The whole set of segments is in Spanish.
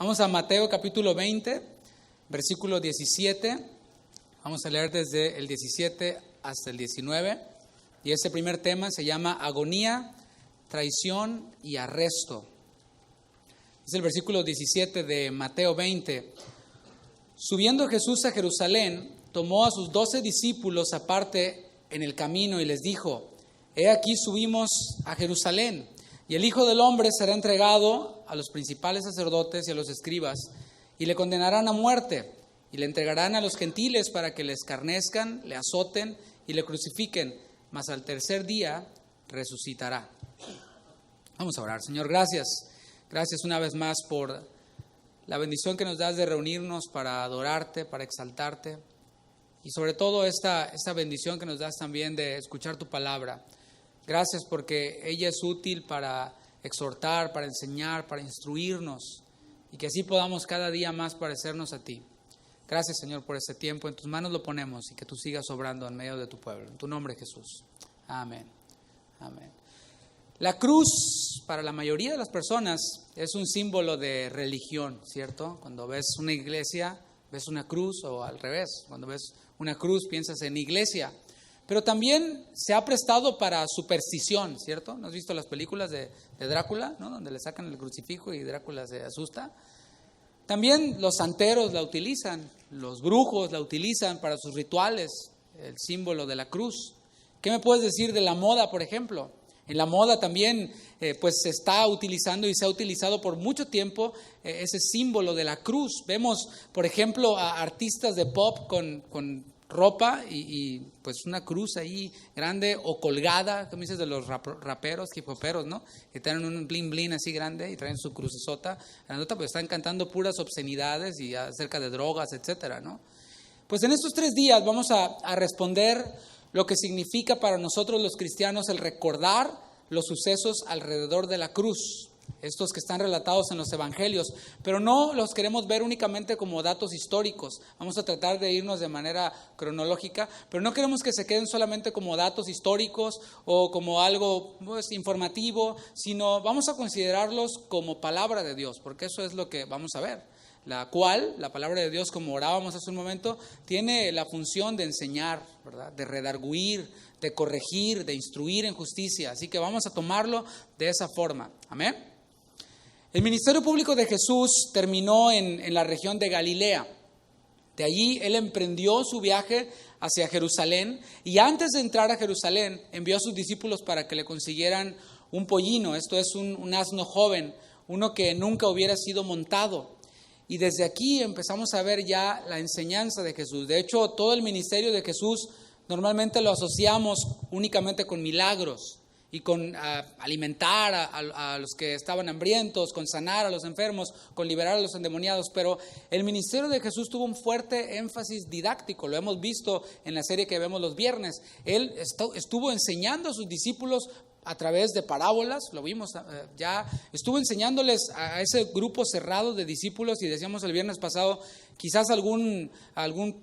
Vamos a Mateo capítulo 20, versículo 17. Vamos a leer desde el 17 hasta el 19. Y ese primer tema se llama agonía, traición y arresto. Es el versículo 17 de Mateo 20. Subiendo Jesús a Jerusalén, tomó a sus 12 discípulos aparte en el camino y les dijo: He aquí subimos a Jerusalén, y el Hijo del Hombre será entregado a los principales sacerdotes y a los escribas, y le condenarán a muerte, y le entregarán a los gentiles para que le escarnezcan, le azoten y le crucifiquen, mas al tercer día resucitará. Vamos a orar. Señor, gracias. Gracias una vez más por la bendición que nos das de reunirnos para adorarte, para exaltarte, y sobre todo esta bendición que nos das también de escuchar tu palabra. Gracias porque ella es útil para exhortar, para enseñar, para instruirnos, y que así podamos cada día más parecernos a ti. Gracias, Señor, por este tiempo. En tus manos lo ponemos y que tú sigas obrando en medio de tu pueblo. En tu nombre, Jesús. Amén. Amén. La cruz, para la mayoría de las personas, es un símbolo de religión, ¿cierto? Cuando ves una iglesia, ves una cruz, o al revés. Cuando ves una cruz, piensas en iglesia. Pero también se ha prestado para superstición, ¿cierto? ¿No has visto las películas de Drácula, ¿no? Donde le sacan el crucifijo y Drácula se asusta. También los santeros la utilizan, los brujos la utilizan para sus rituales, el símbolo de la cruz. ¿Qué me puedes decir de la moda, por ejemplo? En la moda también pues se está utilizando y se ha utilizado por mucho tiempo ese símbolo de la cruz. Vemos, por ejemplo, a artistas de pop con ropa y pues una cruz ahí grande o colgada, ¿qué me dices de los raperos, hip hoperos, ¿no? Que tienen un bling bling así grande y traen su crucesota, pues están cantando puras obscenidades y acerca de drogas, etcétera, ¿no? Pues en estos 3 días vamos a responder lo que significa para nosotros los cristianos el recordar los sucesos alrededor de la cruz, estos que están relatados en los evangelios, pero no los queremos ver únicamente como datos históricos. Vamos a tratar de irnos de manera cronológica, pero no queremos que se queden solamente como datos históricos o como algo pues, informativo, sino vamos a considerarlos como palabra de Dios, porque eso es lo que vamos a ver. La cual, la palabra de Dios, como orábamos hace un momento, tiene la función de enseñar, ¿verdad? De redarguir, de corregir, de instruir en justicia. Así que vamos a tomarlo de esa forma. Amén. El ministerio público de Jesús terminó en la región de Galilea. De allí él emprendió su viaje hacia Jerusalén y antes de entrar a Jerusalén envió a sus discípulos para que le consiguieran un pollino. Esto es un asno joven, uno que nunca hubiera sido montado. Y desde aquí empezamos a ver ya la enseñanza de Jesús. De hecho, todo el ministerio de Jesús normalmente lo asociamos únicamente con milagros y con alimentar a los que estaban hambrientos, con sanar a los enfermos, con liberar a los endemoniados. Pero el ministerio de Jesús tuvo un fuerte énfasis didáctico. Lo hemos visto en la serie que vemos los viernes. Él estuvo enseñando a sus discípulos a través de parábolas, lo vimos ya, estuvo enseñándoles a ese grupo cerrado de discípulos y decíamos el viernes pasado, quizás algún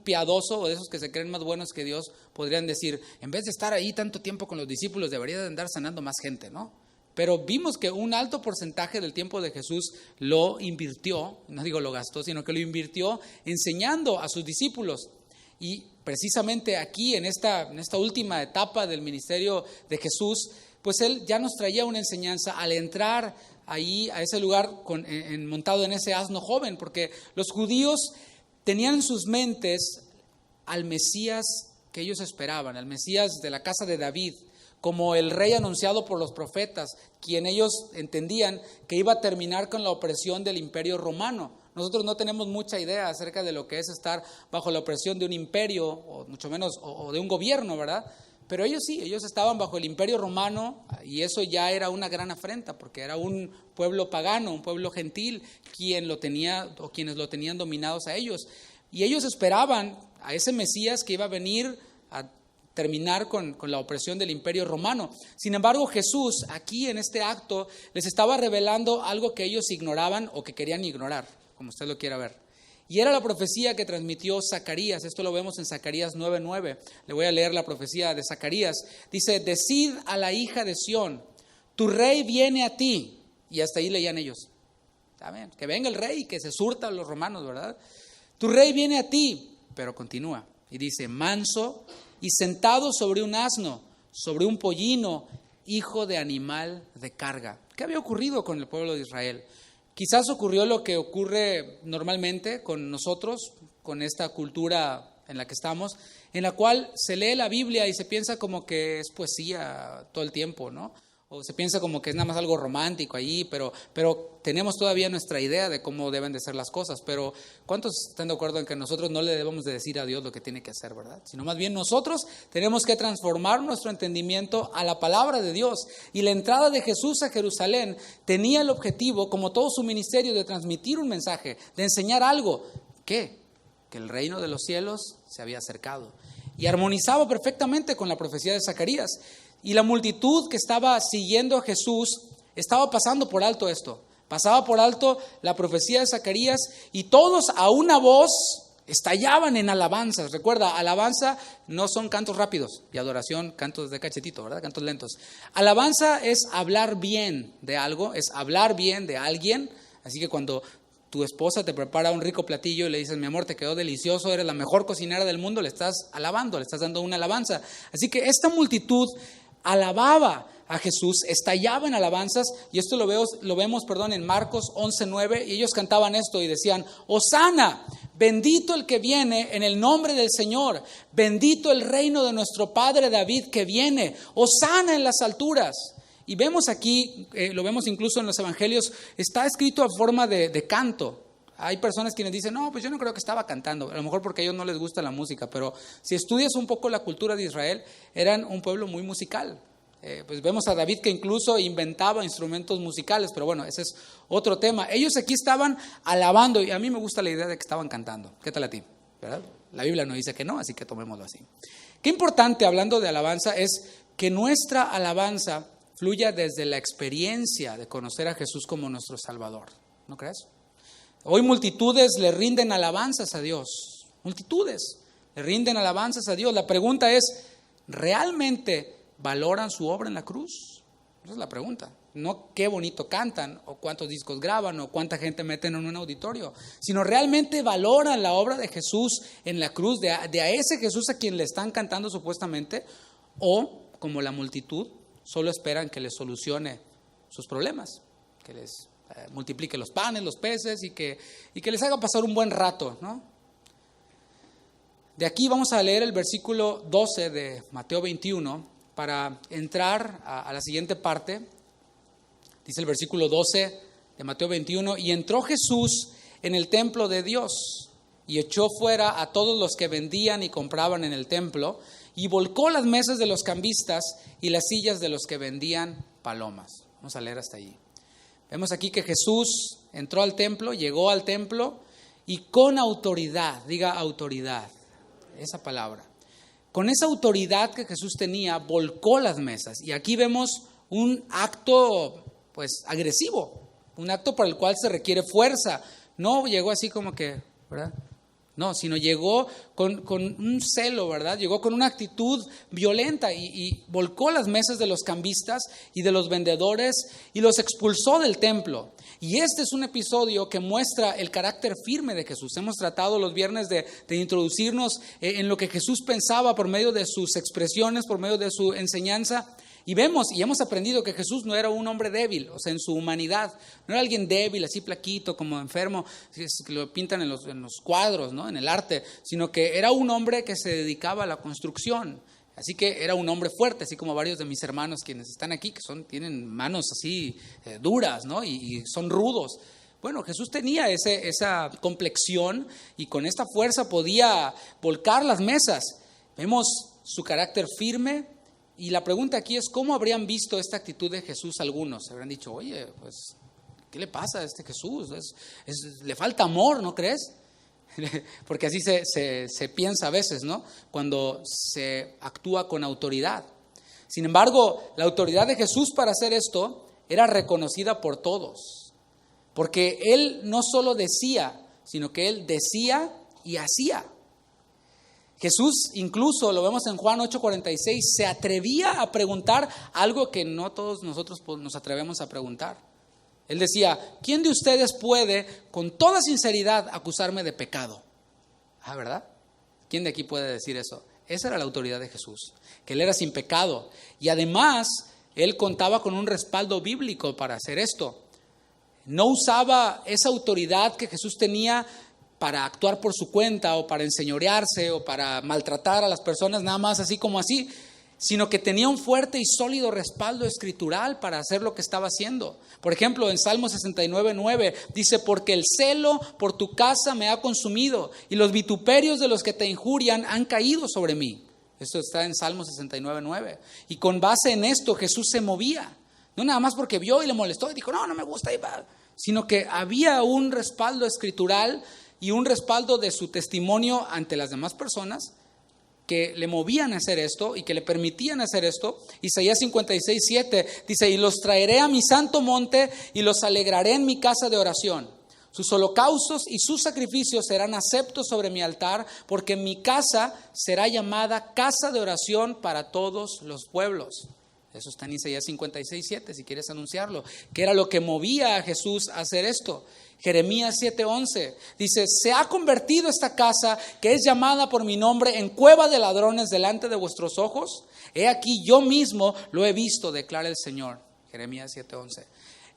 piadoso o de esos que se creen más buenos que Dios podrían decir, en vez de estar ahí tanto tiempo con los discípulos, debería de andar sanando más gente, ¿no? Pero vimos que un alto porcentaje del tiempo de Jesús lo invirtió, no digo lo gastó, sino que lo invirtió enseñando a sus discípulos. Y precisamente aquí, en esta última etapa del ministerio de Jesús, pues él ya nos traía una enseñanza al entrar ahí a ese lugar montado en ese asno joven, porque los judíos tenían en sus mentes al Mesías que ellos esperaban, al Mesías de la casa de David, como el rey anunciado por los profetas, quien ellos entendían que iba a terminar con la opresión del imperio romano. Nosotros no tenemos mucha idea acerca de lo que es estar bajo la opresión de un imperio, o mucho menos o de un gobierno, ¿verdad? Pero ellos sí, ellos estaban bajo el imperio romano y eso ya era una gran afrenta porque era un pueblo pagano, un pueblo gentil quienes lo tenían dominados a ellos. Y ellos esperaban a ese Mesías que iba a venir a terminar con la opresión del imperio romano. Sin embargo, Jesús aquí en este acto les estaba revelando algo que ellos ignoraban o que querían ignorar, como usted lo quiera ver. Y era la profecía que transmitió Zacarías. Esto lo vemos en Zacarías 9:9. Le voy a leer la profecía de Zacarías. Dice, decid a la hija de Sión, tu rey viene a ti. Y hasta ahí leían ellos. Amén. Que venga el rey, que se surta a los romanos, ¿verdad? Tu rey viene a ti, pero continúa. Y dice, manso y sentado sobre un asno, sobre un pollino, hijo de animal de carga. ¿Qué había ocurrido con el pueblo de Israel? Quizás ocurrió lo que ocurre normalmente con nosotros, con esta cultura en la que estamos, en la cual se lee la Biblia y se piensa como que es poesía todo el tiempo, ¿no? O se piensa como que es nada más algo romántico allí, pero tenemos todavía nuestra idea de cómo deben de ser las cosas. Pero ¿cuántos están de acuerdo en que nosotros no le debemos de decir a Dios lo que tiene que hacer, verdad? Sino más bien nosotros tenemos que transformar nuestro entendimiento a la palabra de Dios. Y la entrada de Jesús a Jerusalén tenía el objetivo, como todo su ministerio, de transmitir un mensaje, de enseñar algo. ¿Qué? Que el reino de los cielos se había acercado. Y armonizaba perfectamente con la profecía de Zacarías. Y la multitud que estaba siguiendo a Jesús estaba pasando por alto esto. Pasaba por alto la profecía de Zacarías y todos a una voz estallaban en alabanzas. Recuerda, alabanza no son cantos rápidos y adoración, cantos de cachetito, ¿verdad? Cantos lentos. Alabanza es hablar bien de algo, es hablar bien de alguien. Así que cuando tu esposa te prepara un rico platillo y le dices, mi amor, te quedó delicioso, eres la mejor cocinera del mundo, le estás alabando, le estás dando una alabanza. Así que esta multitud alababa a Jesús, estallaba en alabanzas, y esto lo vemos en Marcos 11:9, y ellos cantaban esto y decían, Hosana, bendito el que viene en el nombre del Señor, bendito el reino de nuestro padre David que viene, Hosana en las alturas. Y vemos aquí, lo vemos incluso en los evangelios, está escrito a forma de canto. Hay personas quienes dicen, no, pues yo no creo que estaba cantando, a lo mejor porque a ellos no les gusta la música, pero si estudias un poco la cultura de Israel, eran un pueblo muy musical. Pues vemos a David que incluso inventaba instrumentos musicales, pero bueno, ese es otro tema. Ellos aquí estaban alabando, y a mí me gusta la idea de que estaban cantando. ¿Qué tal a ti? ¿Verdad? La Biblia no dice que no, así que tomémoslo así. Qué importante, hablando de alabanza, es que nuestra alabanza fluya desde la experiencia de conocer a Jesús como nuestro Salvador. ¿No crees? Hoy multitudes le rinden alabanzas a Dios. Multitudes le rinden alabanzas a Dios. La pregunta es, ¿realmente valoran su obra en la cruz? Esa es la pregunta. No qué bonito cantan, o cuántos discos graban, o cuánta gente meten en un auditorio, sino realmente valoran la obra de Jesús en la cruz, de a ese Jesús a quien le están cantando supuestamente, o como la multitud, solo esperan que les solucione sus problemas, que les multiplique los panes, los peces y que les haga pasar un buen rato, ¿no? De aquí vamos a leer el versículo 12 de Mateo 21 para entrar a la siguiente parte. Dice el versículo 12 de Mateo 21, y entró Jesús en el templo de Dios y echó fuera a todos los que vendían y compraban en el templo y volcó las mesas de los cambistas y las sillas de los que vendían palomas. Vamos a leer hasta allí. Vemos aquí que Jesús entró al templo, llegó al templo y con autoridad, diga autoridad, esa palabra. Con esa autoridad que Jesús tenía, volcó las mesas. Y aquí vemos un acto pues agresivo, un acto por el cual se requiere fuerza. No llegó así como que, ¿verdad? No, sino llegó con un celo, ¿verdad? Llegó con una actitud violenta y volcó las mesas de los cambistas y de los vendedores y los expulsó del templo. Y este es un episodio que muestra el carácter firme de Jesús. Hemos tratado los viernes de introducirnos en lo que Jesús pensaba por medio de sus expresiones, por medio de su enseñanza. Y vemos y hemos aprendido que Jesús no era un hombre débil, o sea, en su humanidad. No era alguien débil, así plaquito, como enfermo, que lo pintan en los cuadros, ¿no? En el arte, sino que era un hombre que se dedicaba a la construcción. Así que era un hombre fuerte, así como varios de mis hermanos quienes están aquí, que tienen manos así duras, ¿no? Y son rudos. Bueno, Jesús tenía esa complexión y con esta fuerza podía volcar las mesas. Vemos su carácter firme. Y la pregunta aquí es, ¿cómo habrían visto esta actitud de Jesús algunos? Se habrían dicho, oye, pues, ¿qué le pasa a este Jesús? Le falta amor, ¿no crees? Porque así se piensa a veces, ¿no? Cuando se actúa con autoridad. Sin embargo, la autoridad de Jesús para hacer esto era reconocida por todos. Porque Él no solo decía, sino que Él decía y hacía. Jesús, incluso lo vemos en Juan 8:46, se atrevía a preguntar algo que no todos nosotros nos atrevemos a preguntar. Él decía, ¿quién de ustedes puede con toda sinceridad acusarme de pecado? ¿Verdad? ¿Quién de aquí puede decir eso? Esa era la autoridad de Jesús, que Él era sin pecado. Y además, Él contaba con un respaldo bíblico para hacer esto. No usaba esa autoridad que Jesús tenía para actuar por su cuenta o para enseñorearse o para maltratar a las personas nada más así como así, sino que tenía un fuerte y sólido respaldo escritural para hacer lo que estaba haciendo. Por ejemplo, en Salmo 69:9 dice, porque el celo por tu casa me ha consumido y los vituperios de los que te injurian han caído sobre mí. Esto está en Salmo 69:9. Y con base en esto Jesús se movía. No nada más porque vio y le molestó y dijo, no me gusta, sino que había un respaldo escritural y un respaldo de su testimonio ante las demás personas que le movían a hacer esto y que le permitían hacer esto. Isaías 56:7 dice, y los traeré a mi santo monte y los alegraré en mi casa de oración. Sus holocaustos y sus sacrificios serán aceptos sobre mi altar, porque mi casa será llamada casa de oración para todos los pueblos. Eso está en Isaías 56:7, si quieres anunciarlo, que era lo que movía a Jesús a hacer esto. Jeremías 7:11 dice, se ha convertido esta casa que es llamada por mi nombre en cueva de ladrones delante de vuestros ojos. He aquí yo mismo lo he visto, declara el Señor. Jeremías 7:11.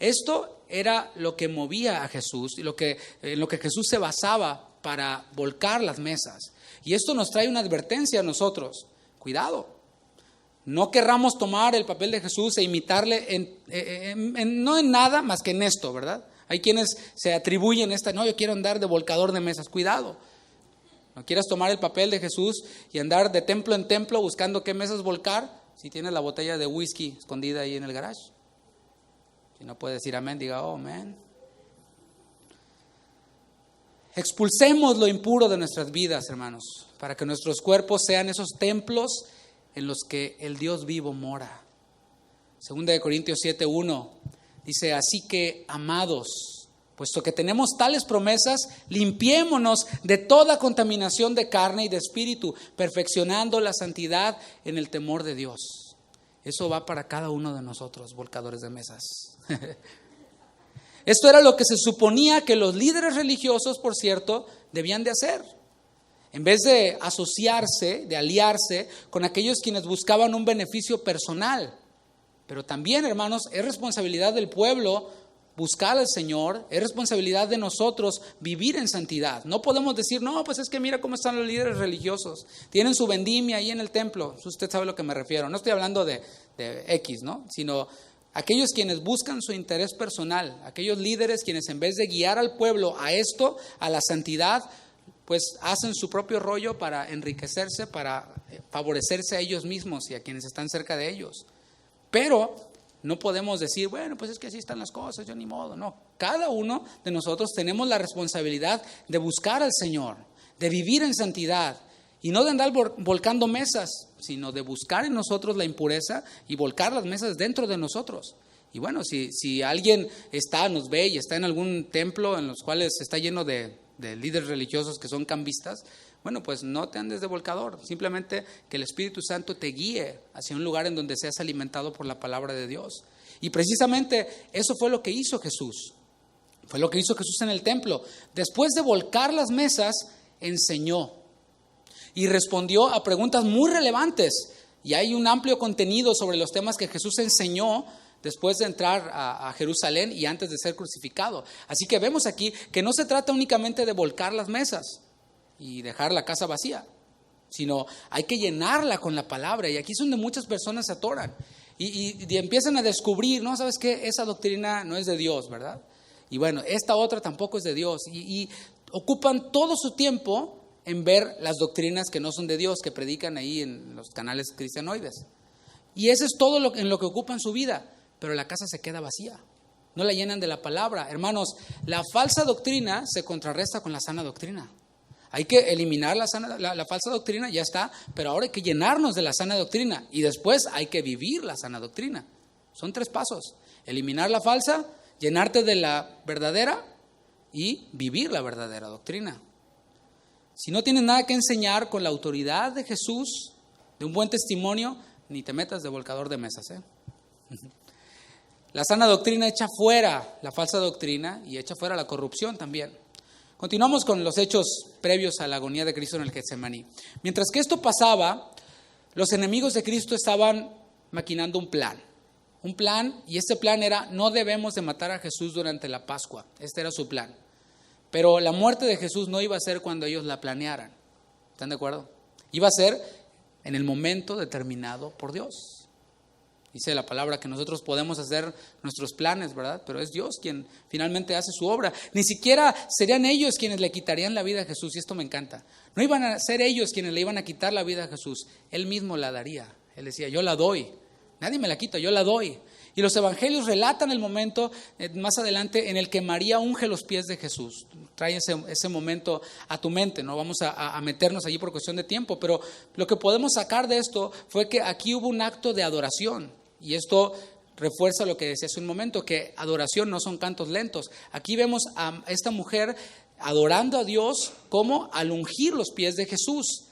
Esto era lo que movía a Jesús y en lo que Jesús se basaba para volcar las mesas. Y esto nos trae una advertencia a nosotros. Cuidado. No querramos tomar el papel de Jesús e imitarle no en nada más que en esto, ¿verdad? Hay quienes se atribuyen yo quiero andar de volcador de mesas. Cuidado, no quieras tomar el papel de Jesús y andar de templo en templo buscando qué mesas volcar si tienes la botella de whisky escondida ahí en el garage. Si no puedes decir amén, diga, oh, amén. Expulsemos lo impuro de nuestras vidas, hermanos, para que nuestros cuerpos sean esos templos en los que el Dios vivo mora. 2 Corintios 7:1 dice, así que, amados, puesto que tenemos tales promesas, limpiémonos de toda contaminación de carne y de espíritu, perfeccionando la santidad en el temor de Dios. Eso va para cada uno de nosotros, volcadores de mesas. Esto era lo que se suponía que los líderes religiosos, por cierto, debían de hacer. En vez de asociarse, de aliarse con aquellos quienes buscaban un beneficio personal. Pero también, hermanos, es responsabilidad del pueblo buscar al Señor, es responsabilidad de nosotros vivir en santidad. No podemos decir, no, pues es que mira cómo están los líderes religiosos. Tienen su vendimia ahí en el templo. Usted sabe a lo que me refiero. No estoy hablando de X, ¿no? Sino aquellos quienes buscan su interés personal. Aquellos líderes quienes en vez de guiar al pueblo a esto, a la santidad, pues hacen su propio rollo para enriquecerse, para favorecerse a ellos mismos y a quienes están cerca de ellos. Pero no podemos decir, bueno, pues es que así están las cosas, yo ni modo. No, cada uno de nosotros tenemos la responsabilidad de buscar al Señor, de vivir en santidad y no de andar volcando mesas, sino de buscar en nosotros la impureza y volcar las mesas dentro de nosotros. Y bueno, si alguien nos ve y está en algún templo en los cuales está lleno de líderes religiosos que son cambistas, bueno, pues no te andes de volcador, simplemente que el Espíritu Santo te guíe hacia un lugar en donde seas alimentado por la palabra de Dios. Y precisamente eso fue lo que hizo Jesús. Fue lo que hizo Jesús en el templo. Después de volcar las mesas, enseñó y respondió a preguntas muy relevantes. Y hay un amplio contenido sobre los temas que Jesús enseñó después de entrar a Jerusalén y antes de ser crucificado. Así que vemos aquí que no se trata únicamente de volcar las mesas y dejar la casa vacía, sino hay que llenarla con la palabra. Y aquí es donde muchas personas se atoran y empiezan a descubrir, no, ¿sabes qué? Esa doctrina no es de Dios, ¿verdad? Y bueno, esta otra tampoco es de Dios. Y ocupan todo su tiempo en ver las doctrinas que no son de Dios, que predican ahí en los canales cristianoides. Y eso es todo en lo que ocupan su vida. Pero la casa se queda vacía, no la llenan de la palabra. Hermanos, la falsa doctrina se contrarresta con la sana doctrina. Hay que eliminar la falsa doctrina, ya está, pero ahora hay que llenarnos de la sana doctrina y después hay que vivir la sana doctrina. Son 3 pasos: eliminar la falsa, llenarte de la verdadera y vivir la verdadera doctrina. Si no tienes nada que enseñar con la autoridad de Jesús, de un buen testimonio, ni te metas de volcador de mesas, La sana doctrina echa fuera la falsa doctrina y echa fuera la corrupción también. Continuamos con los hechos previos a la agonía de Cristo en el Getsemaní. Mientras que esto pasaba, los enemigos de Cristo estaban maquinando un plan, y este plan era: no debemos de matar a Jesús durante la Pascua. Este era su plan. Pero la muerte de Jesús no iba a ser cuando ellos la planearan. ¿Están de acuerdo? Iba a ser en el momento determinado por Dios. Dice la palabra que nosotros podemos hacer nuestros planes, ¿verdad? Pero es Dios quien finalmente hace su obra. Ni siquiera serían ellos quienes le quitarían la vida a Jesús, y esto me encanta. No iban a ser ellos quienes le iban a quitar la vida a Jesús. Él mismo la daría. Él decía: yo la doy. Nadie me la quita, yo la doy. Y los evangelios relatan el momento más adelante en el que María unge los pies de Jesús. Trae ese momento a tu mente, no vamos a meternos allí por cuestión de tiempo, pero lo que podemos sacar de esto fue que aquí hubo un acto de adoración. Y esto refuerza lo que decía hace un momento, que adoración no son cantos lentos. Aquí vemos a esta mujer adorando a Dios como al ungir los pies de Jesús.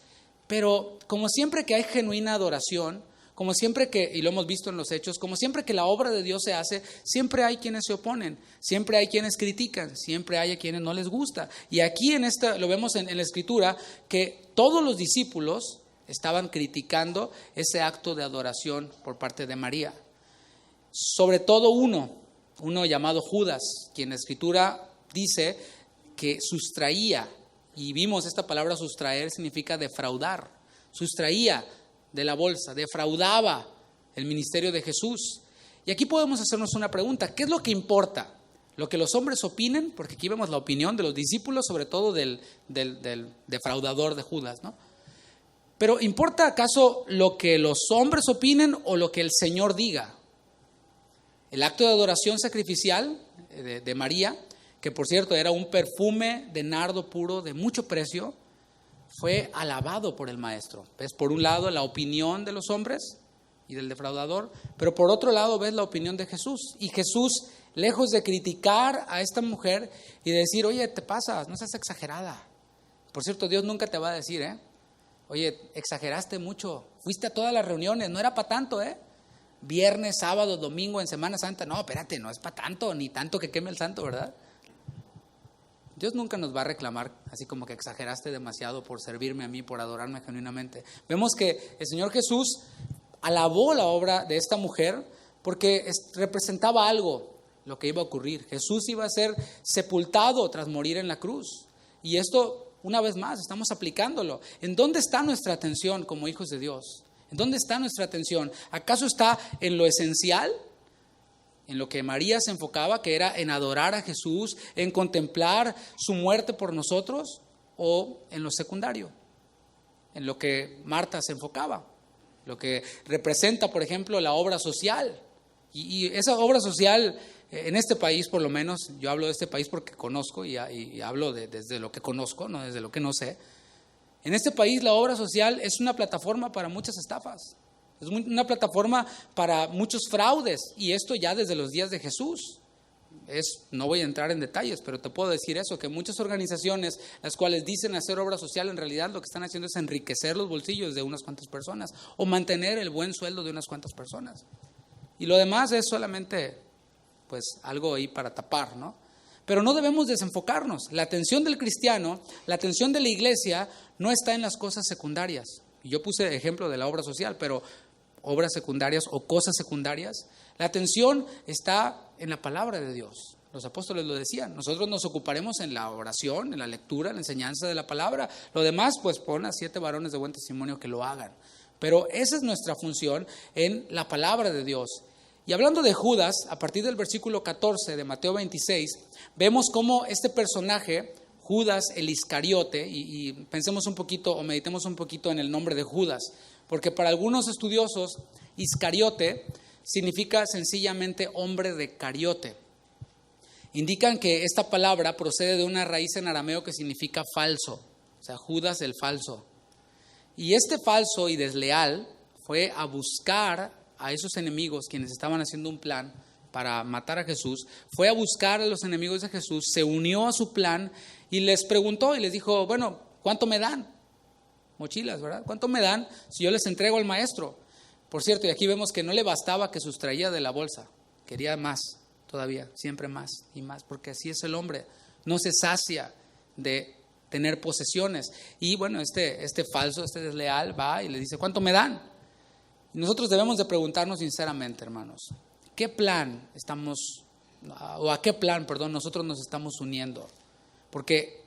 Pero como siempre que hay genuina adoración, como siempre que, y lo hemos visto en los hechos, como siempre que la obra de Dios se hace, siempre hay quienes se oponen, siempre hay quienes critican, siempre hay a quienes no les gusta. Y aquí lo vemos en la Escritura, que todos los discípulos estaban criticando ese acto de adoración por parte de María. Sobre todo uno llamado Judas, quien la Escritura dice que sustraía, y vimos esta palabra sustraer significa defraudar, sustraía de la bolsa, defraudaba el ministerio de Jesús. Y aquí podemos hacernos una pregunta: ¿qué es lo que importa? ¿Lo que los hombres opinen? Porque aquí vemos la opinión de los discípulos, sobre todo del defraudador de Judas, ¿no? Pero ¿importa acaso lo que los hombres opinen o lo que el Señor diga? El acto de adoración sacrificial de María, que por cierto era un perfume de nardo puro de mucho precio, fue alabado por el Maestro. ¿Ves? Por un lado la opinión de los hombres y del defraudador, pero por otro lado ves la opinión de Jesús. Y Jesús, lejos de criticar a esta mujer y de decir: oye, te pasas, no seas exagerada. Por cierto, Dios nunca te va a decir: oye, exageraste mucho, fuiste a todas las reuniones, no era para tanto, viernes, sábado, domingo, en Semana Santa. No, espérate, no es para tanto, ni tanto que queme el santo, ¿verdad? Dios nunca nos va a reclamar así como que exageraste demasiado por servirme a mí, por adorarme genuinamente. Vemos que el Señor Jesús alabó la obra de esta mujer porque representaba algo, lo que iba a ocurrir. Jesús iba a ser sepultado tras morir en la cruz. Y esto, una vez más, estamos aplicándolo. ¿En dónde está nuestra atención como hijos de Dios? ¿En dónde está nuestra atención? ¿Acaso está en lo esencial? En lo que María se enfocaba, que era en adorar a Jesús, en contemplar su muerte por nosotros, o en lo secundario, en lo que Marta se enfocaba, lo que representa, por ejemplo, la obra social. Y esa obra social, en este país por lo menos, yo hablo de este país porque conozco y hablo desde lo que conozco, no desde lo que no sé. En este país la obra social es una plataforma para muchas estafas. Es una plataforma para muchos fraudes, y esto ya desde los días de Jesús. No voy a entrar en detalles, pero te puedo decir eso, que muchas organizaciones, las cuales dicen hacer obra social, en realidad lo que están haciendo es enriquecer los bolsillos de unas cuantas personas o mantener el buen sueldo de unas cuantas personas. Y lo demás es solamente pues algo ahí para tapar, ¿no? Pero no debemos desenfocarnos. La atención del cristiano, la atención de la iglesia no está en las cosas secundarias. Y yo puse ejemplo de la obra social, pero obras secundarias o cosas secundarias, la atención está en la palabra de Dios. Los apóstoles lo decían: nosotros nos ocuparemos en la oración, en la lectura, en la enseñanza de la palabra. Lo demás, pues pon a 7 varones de buen testimonio que lo hagan. Pero esa es nuestra función en la palabra de Dios. Y hablando de Judas, a partir del versículo 14 de Mateo 26, vemos cómo este personaje, Judas el Iscariote, y pensemos un poquito o meditemos un poquito en el nombre de Judas, porque para algunos estudiosos, Iscariote significa sencillamente hombre de cariote. Indican que esta palabra procede de una raíz en arameo que significa falso, o sea, Judas el falso. Y este falso y desleal fue a buscar a esos enemigos quienes estaban haciendo un plan para matar a Jesús, fue a buscar a los enemigos de Jesús, se unió a su plan y les preguntó y les dijo: bueno, ¿cuánto me dan? Mochilas, ¿verdad? ¿Cuánto me dan si yo les entrego al maestro? Por cierto, y aquí vemos que no le bastaba que sustraía de la bolsa, Quería más todavía, siempre más y más, porque así es el hombre. No se sacia de tener posesiones. Y bueno, este falso, este desleal va y le dice, ¿cuánto me dan? Y nosotros debemos de preguntarnos sinceramente, hermanos, ¿qué plan a qué plan, nosotros nos estamos uniendo? Porque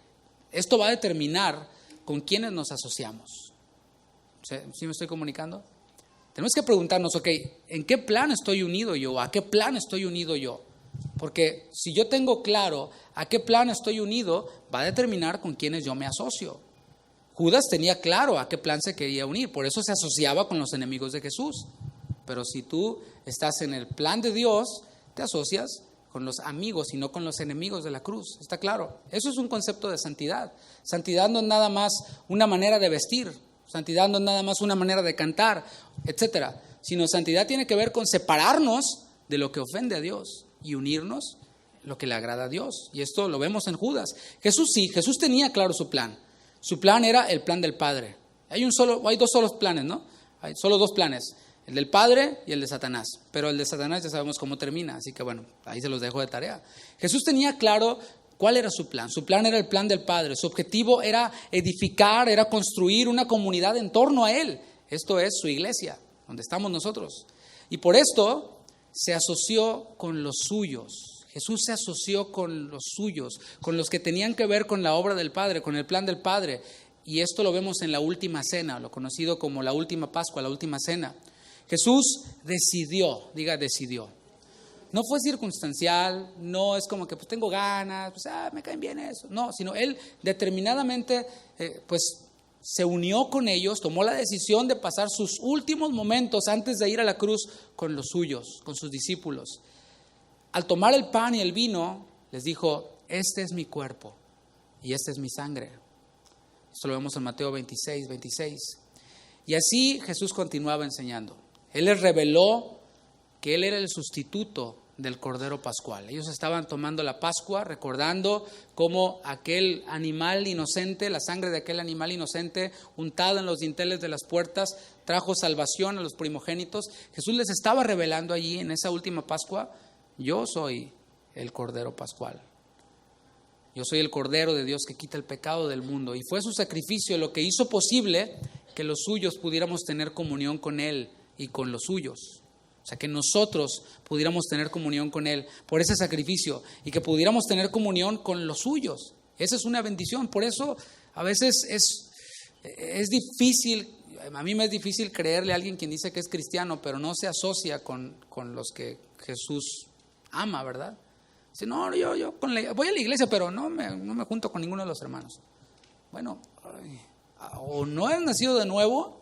esto va a determinar con quiénes nos asociamos. ¿Sí me estoy comunicando? Tenemos que preguntarnos, ok, ¿en qué plan estoy unido yo? ¿A qué plan estoy unido yo? Porque si yo tengo claro a qué plan estoy unido, va a determinar con quiénes yo me asocio. Judas tenía claro a qué plan se quería unir, por eso se asociaba con los enemigos de Jesús. Pero si tú estás en el plan de Dios, te asocias con los amigos y no con los enemigos de la cruz. ¿Está claro? Eso es un concepto de santidad. Santidad no es nada más una manera de vestir, santidad no es nada más una manera de cantar, etcétera. Sino santidad tiene que ver con separarnos de lo que ofende a Dios y unirnos lo que le agrada a Dios. Y esto lo vemos en Judas. Jesús tenía claro su plan. Su plan era el plan del Padre. Hay dos solos planes, ¿no? Hay solo dos planes. El del Padre y el de Satanás. Pero el de Satanás ya sabemos cómo termina, así que bueno, ahí se los dejo de tarea. Jesús tenía claro cuál era su plan. Su plan era el plan del Padre. Su objetivo era edificar, era construir una comunidad en torno a Él. Esto es su iglesia, donde estamos nosotros. Y por esto se asoció con los suyos. Jesús se asoció con los suyos, con los que tenían que ver con la obra del Padre, con el plan del Padre. Y esto lo vemos en la última cena, lo conocido como la última Pascua, la última cena. Jesús decidió. No fue circunstancial, no es como que pues tengo ganas, me caen bien eso. No, sino Él determinadamente se unió con ellos, tomó la decisión de pasar sus últimos momentos antes de ir a la cruz con los suyos, con sus discípulos. Al tomar el pan y el vino, les dijo, este es mi cuerpo y esta es mi sangre. Esto lo vemos en Mateo 26. Y así Jesús continuaba enseñando. Él les reveló que Él era el sustituto del Cordero Pascual. Ellos estaban tomando la Pascua, recordando cómo aquel animal inocente, la sangre de aquel animal inocente, untada en los dinteles de las puertas, trajo salvación a los primogénitos. Jesús les estaba revelando allí en esa última Pascua, yo soy el Cordero Pascual. Yo soy el Cordero de Dios que quita el pecado del mundo. Y fue su sacrificio lo que hizo posible que los suyos pudiéramos tener comunión con Él y con los suyos. O sea, que nosotros pudiéramos tener comunión con Él por ese sacrificio y que pudiéramos tener comunión con los suyos. Esa es una bendición. Por eso a veces es difícil, a mí me es difícil creerle a alguien quien dice que es cristiano, pero no se asocia con los que Jesús ama, ¿verdad? Dice, no, yo voy a la iglesia, pero no me junto con ninguno de los hermanos. Bueno, o no has nacido de nuevo,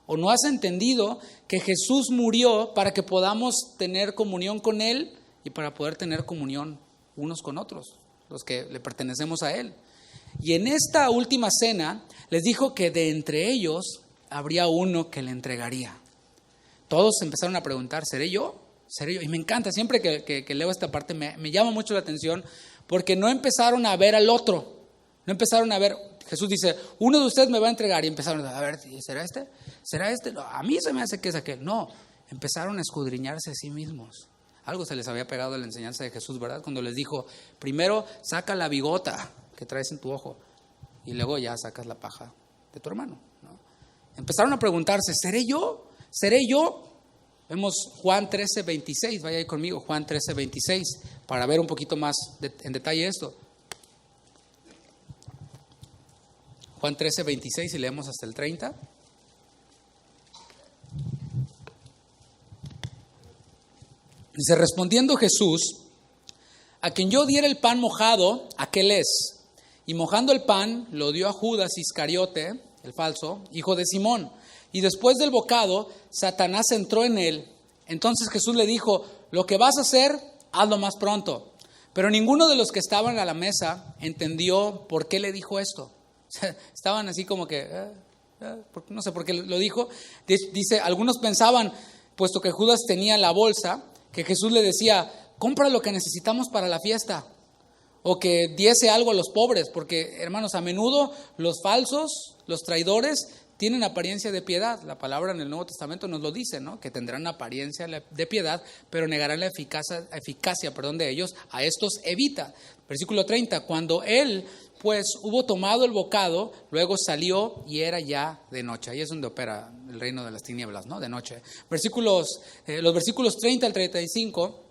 o no has entendido que Jesús murió para que podamos tener comunión con Él y para poder tener comunión unos con otros, los que le pertenecemos a Él. Y en esta última cena les dijo que de entre ellos habría uno que le entregaría. Todos empezaron a preguntar, ¿seré yo? Y me encanta, siempre que leo esta parte me llama mucho la atención, porque no empezaron a ver al otro, no empezaron a ver. Jesús dice, uno de ustedes me va a entregar, y empezaron a ver, ¿será este? ¿Será este? No, a mí se me hace que es aquel. No, empezaron a escudriñarse a sí mismos. Algo se les había pegado de la enseñanza de Jesús, ¿verdad? Cuando les dijo, primero saca la bigota que traes en tu ojo y luego ya sacas la paja de tu hermano, ¿no? Empezaron a preguntarse, ¿seré yo? ¿Seré yo? Vemos Juan 13:26, vaya ahí conmigo, Juan 13:26, para ver un poquito más en detalle esto. Juan 13:26 y leemos hasta el 30. Dice, respondiendo Jesús, a quien yo diera el pan mojado, aquel es. Y mojando el pan, lo dio a Judas Iscariote, el falso, hijo de Simón. Y después del bocado, Satanás entró en él. Entonces Jesús le dijo, lo que vas a hacer, hazlo más pronto. Pero ninguno de los que estaban a la mesa entendió por qué le dijo esto. Estaban así como que, no sé por qué lo dijo. Dice, algunos pensaban, puesto que Judas tenía la bolsa, que Jesús le decía, compra lo que necesitamos para la fiesta. O que diese algo a los pobres, porque hermanos, a menudo los falsos, los traidores, tienen apariencia de piedad. La palabra en el Nuevo Testamento nos lo dice, ¿no? Que tendrán apariencia de piedad, pero negarán la eficacia de ellos. A estos evita. Versículo 30, cuando él pues hubo tomado el bocado, luego salió y era ya de noche. Ahí es donde opera el reino de las tinieblas, ¿no? De noche. Los versículos 30 al 35,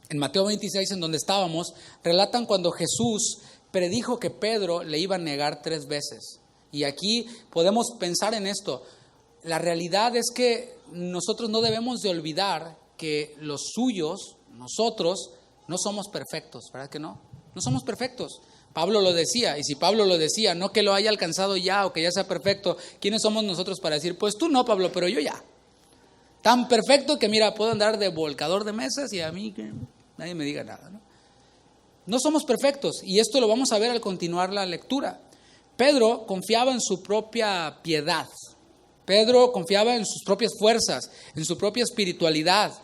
en Mateo 26, en donde estábamos, relatan cuando Jesús predijo que Pedro le iba a negar 3 veces. Y aquí podemos pensar en esto. La realidad es que nosotros no debemos de olvidar que los suyos, nosotros, no somos perfectos, ¿verdad que no? No somos perfectos. Pablo lo decía, y si Pablo lo decía, no que lo haya alcanzado ya o que ya sea perfecto, ¿quiénes somos nosotros para decir, pues tú no, Pablo, pero yo ya? Tan perfecto que mira, puedo andar de volcador de mesas y a mí que nadie me diga nada, ¿no? No somos perfectos, y esto lo vamos a ver al continuar la lectura. Pedro confiaba en su propia piedad. Pedro confiaba en sus propias fuerzas, en su propia espiritualidad.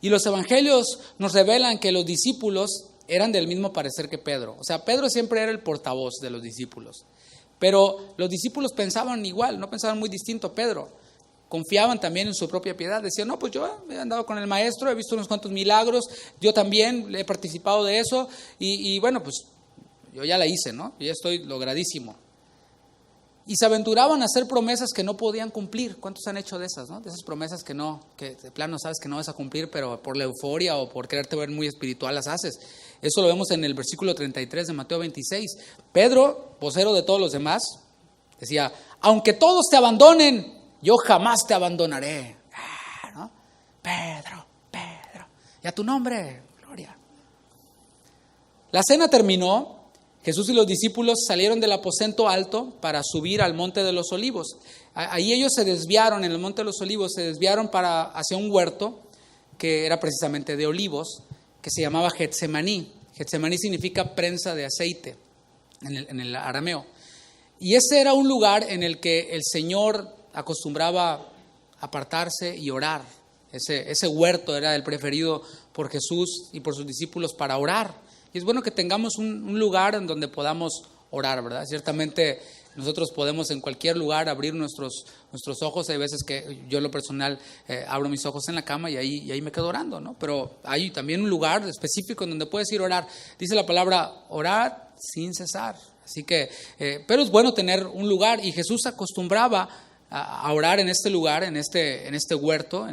Y los evangelios nos revelan que los discípulos eran del mismo parecer que Pedro. O sea, Pedro siempre era el portavoz de los discípulos. Pero los discípulos pensaban igual, no pensaban muy distinto a Pedro. Confiaban también en su propia piedad. Decían, no, pues yo he andado con el maestro, he visto unos cuantos milagros, yo también he participado de eso. Y bueno, pues yo ya la hice, ¿no? Yo ya estoy logradísimo. Y se aventuraban a hacer promesas que no podían cumplir. ¿Cuántos han hecho de esas, no? De esas promesas que de plano sabes que no vas a cumplir, pero por la euforia o por quererte ver muy espiritual las haces. Eso lo vemos en el versículo 33 de Mateo 26. Pedro, vocero de todos los demás, decía, aunque todos te abandonen, yo jamás te abandonaré. ¿No? Pedro. Y a tu nombre, gloria. La cena terminó. Jesús y los discípulos salieron del aposento alto para subir al Monte de los Olivos. Ahí ellos se desviaron, en el Monte de los Olivos, se desviaron hacia un huerto que era precisamente de olivos, que se llamaba Getsemaní. Getsemaní significa prensa de aceite en el arameo. Y ese era un lugar en el que el Señor acostumbraba apartarse y orar. Ese huerto era el preferido por Jesús y por sus discípulos para orar. Y es bueno que tengamos un lugar en donde podamos orar, ¿verdad? Ciertamente nosotros podemos en cualquier lugar abrir nuestros ojos. Hay veces que yo en lo personal abro mis ojos en la cama y ahí me quedo orando, ¿no? Pero hay también un lugar específico en donde puedes ir a orar. Dice la palabra, orar sin cesar. Así que, pero es bueno tener un lugar, y Jesús acostumbraba a orar en este lugar, en este huerto,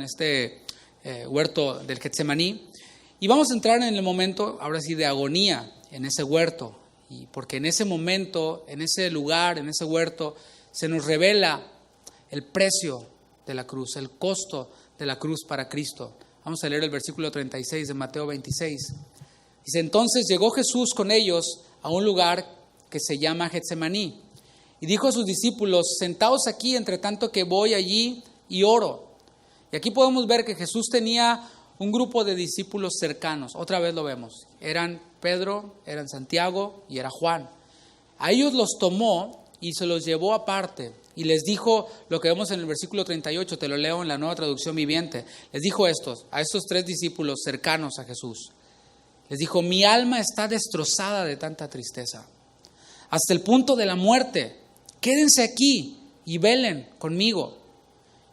huerto del Getsemaní. Y vamos a entrar en el momento, ahora sí, de agonía en ese huerto. Y porque en ese momento, en ese lugar, en ese huerto, se nos revela el precio de la cruz, el costo de la cruz para Cristo. Vamos a leer el versículo 36 de Mateo 26. Dice, entonces llegó Jesús con ellos a un lugar que se llama Getsemaní. Y dijo a sus discípulos, sentaos aquí entre tanto que voy allí y oro. Y aquí podemos ver que Jesús tenía un grupo de discípulos cercanos. Otra vez lo vemos. Eran Pedro, eran Santiago y era Juan. A ellos los tomó y se los llevó aparte. Y les dijo lo que vemos en el versículo 38, te lo leo en la Nueva Traducción Viviente. Les dijo a estos 3 discípulos cercanos a Jesús. Les dijo, mi alma está destrozada de tanta tristeza, hasta el punto de la muerte. Quédense aquí y velen conmigo.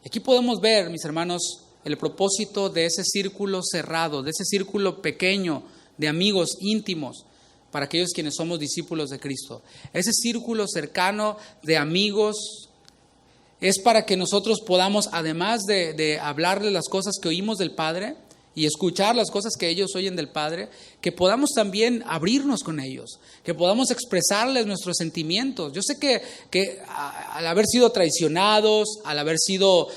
Y aquí podemos ver, mis hermanos, el propósito de ese círculo cerrado, de ese círculo pequeño de amigos íntimos para aquellos quienes somos discípulos de Cristo. Ese círculo cercano de amigos es para que nosotros podamos, además de hablarles las cosas que oímos del Padre y escuchar las cosas que ellos oyen del Padre, que podamos también abrirnos con ellos, que podamos expresarles nuestros sentimientos. Yo sé que al haber sido traicionados, al haber sido,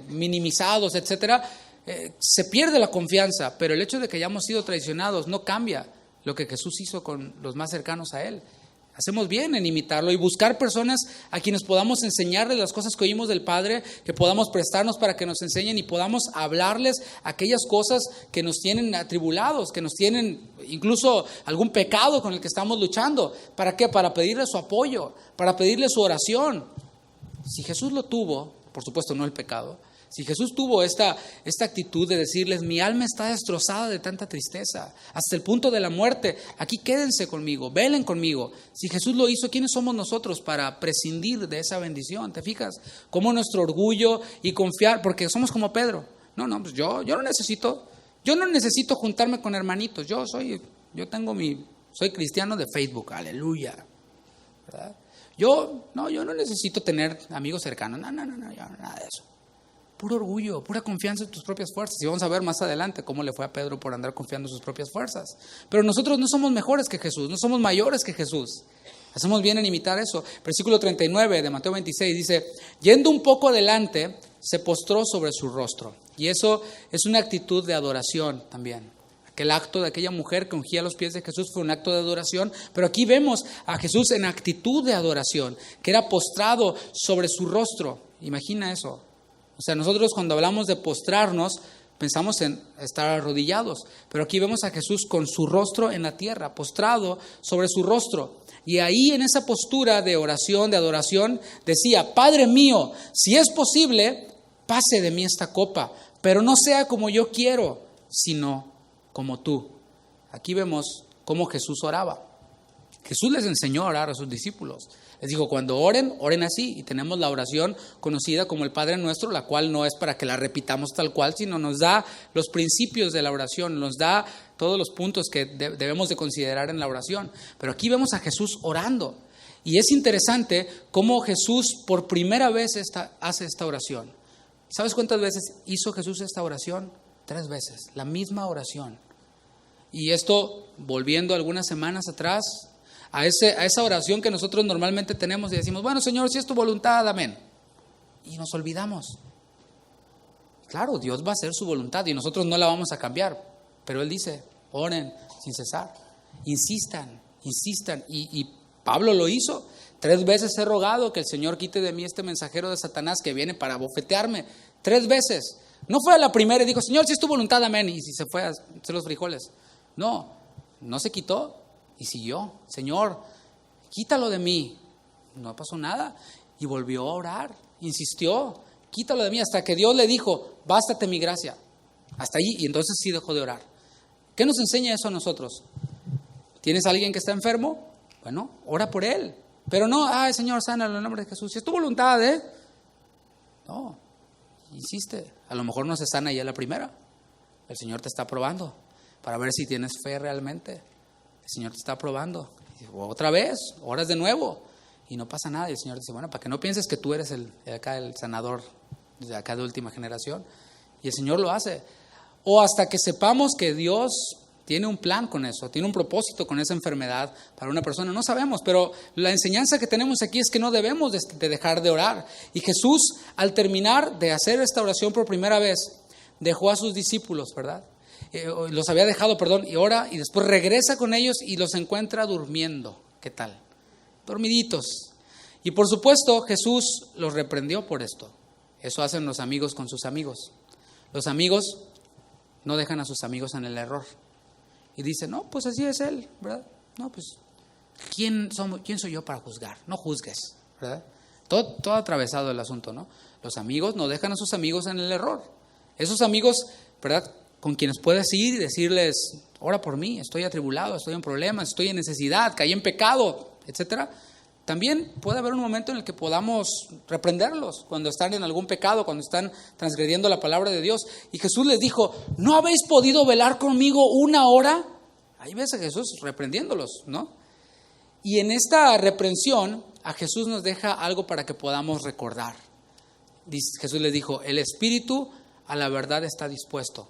minimizados, etcétera, se pierde la confianza, pero el hecho de que hayamos sido traicionados no cambia lo que Jesús hizo con los más cercanos a Él. Hacemos bien en imitarlo y buscar personas a quienes podamos enseñarles las cosas que oímos del Padre, que podamos prestarnos para que nos enseñen y podamos hablarles aquellas cosas que nos tienen atribulados, que nos tienen incluso algún pecado con el que estamos luchando. ¿Para qué? Para pedirle su apoyo, para pedirle su oración. Si Jesús lo tuvo, por supuesto no el pecado, Si Jesús tuvo esta actitud de decirles, mi alma está destrozada de tanta tristeza, hasta el punto de la muerte, aquí quédense conmigo, velen conmigo. Si Jesús lo hizo, ¿quiénes somos nosotros para prescindir de esa bendición? ¿Te fijas? Como nuestro orgullo y confiar, porque somos como Pedro. No, pues yo no necesito juntarme con hermanitos, soy cristiano de Facebook, aleluya, ¿verdad? Yo no necesito tener amigos cercanos, no, nada de eso. Puro orgullo, pura confianza en tus propias fuerzas. Y vamos a ver más adelante cómo le fue a Pedro por andar confiando en sus propias fuerzas. Pero nosotros no somos mejores que Jesús, no somos mayores que Jesús. Hacemos bien en imitar eso. Versículo 39 de Mateo 26 dice, yendo un poco adelante, se postró sobre su rostro. Y eso es una actitud de adoración también. Aquel acto de aquella mujer que ungía los pies de Jesús fue un acto de adoración, pero aquí vemos a Jesús en actitud de adoración, que era postrado sobre su rostro. Imagina eso. O sea, nosotros cuando hablamos de postrarnos, pensamos en estar arrodillados, pero aquí vemos a Jesús con su rostro en la tierra, postrado sobre su rostro. Y ahí en esa postura de oración, de adoración, decía, Padre mío, si es posible, pase de mí esta copa, pero no sea como yo quiero, sino como tú. Aquí vemos cómo Jesús oraba. Jesús les enseñó a orar a sus discípulos. Les dijo, cuando oren así. Y tenemos la oración conocida como el Padre Nuestro, la cual no es para que la repitamos tal cual, sino nos da los principios de la oración, nos da todos los puntos que debemos de considerar en la oración. Pero aquí vemos a Jesús orando. Y es interesante cómo Jesús por primera vez hace esta oración. ¿Sabes cuántas veces hizo Jesús esta oración? 3 veces, la misma oración. Y esto, volviendo algunas semanas atrás, a esa oración que nosotros normalmente tenemos y decimos, bueno, Señor, si es tu voluntad, amén. Y nos olvidamos. Claro, Dios va a hacer su voluntad y nosotros no la vamos a cambiar. Pero Él dice, oren sin cesar, insistan. Y Pablo lo hizo. 3 veces he rogado que el Señor quite de mí este mensajero de Satanás que viene para bofetearme. 3 veces. No fue a la primera y dijo, Señor, si es tu voluntad, amén. Y si se fue a hacer los frijoles. No se quitó. Y siguió, Señor, quítalo de mí. No pasó nada. Y volvió a orar, insistió, quítalo de mí, hasta que Dios le dijo, bástate mi gracia. Hasta allí, y entonces sí dejó de orar. ¿Qué nos enseña eso a nosotros? ¿Tienes a alguien que está enfermo? Bueno, ora por él. Pero no, Señor, sánalo en el nombre de Jesús. Si es tu voluntad, No, insiste. A lo mejor no se sana ya la primera. El Señor te está probando para ver si tienes fe realmente. El Señor te está probando. Otra vez, oras de nuevo. Y no pasa nada. Y el Señor dice, bueno, para que no pienses que tú eres el sanador de acá de última generación. Y el Señor lo hace. O hasta que sepamos que Dios tiene un plan con eso, tiene un propósito con esa enfermedad para una persona. No sabemos, pero la enseñanza que tenemos aquí es que no debemos de dejar de orar. Y Jesús, al terminar de hacer esta oración por primera vez, dejó a sus discípulos, ¿verdad? Los había dejado, y ora, y después regresa con ellos y los encuentra durmiendo. ¿Qué tal? Dormiditos. Y por supuesto, Jesús los reprendió por esto. Eso hacen los amigos con sus amigos. Los amigos no dejan a sus amigos en el error. Y dicen, no, pues así es él, ¿verdad? No, pues, ¿quién soy yo para juzgar? No juzgues, ¿verdad? Todo atravesado el asunto, ¿no? Los amigos no dejan a sus amigos en el error. Esos amigos, ¿verdad?, con quienes puedes ir y decirles, ora por mí, estoy atribulado, estoy en problemas, estoy en necesidad, caí en pecado, etcétera. También puede haber un momento en el que podamos reprenderlos cuando están en algún pecado, cuando están transgrediendo la palabra de Dios. Y Jesús les dijo, ¿no habéis podido velar conmigo 1 hora? Ahí ves a Jesús reprendiéndolos, ¿no? Y en esta reprensión a Jesús nos deja algo para que podamos recordar. Jesús les dijo, el espíritu a la verdad está dispuesto,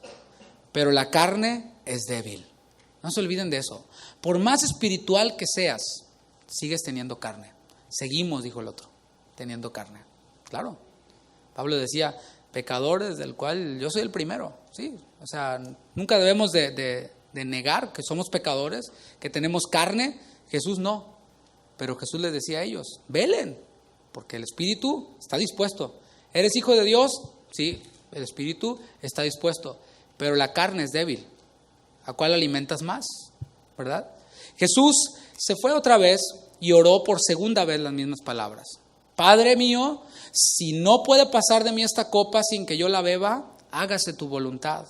pero la carne es débil. No se olviden de eso. Por más espiritual que seas, sigues teniendo carne. Seguimos, dijo el otro, teniendo carne. Claro. Pablo decía, pecadores del cual yo soy el primero. Sí, o sea, nunca debemos de negar que somos pecadores, que tenemos carne. Jesús no. Pero Jesús les decía a ellos, velen, porque el espíritu está dispuesto. ¿Eres hijo de Dios? Sí, el espíritu está dispuesto, pero la carne es débil. ¿A cuál alimentas más? ¿Verdad? Jesús se fue otra vez y oró por segunda vez las mismas palabras. Padre mío, si no puede pasar de mí esta copa sin que yo la beba, hágase tu voluntad.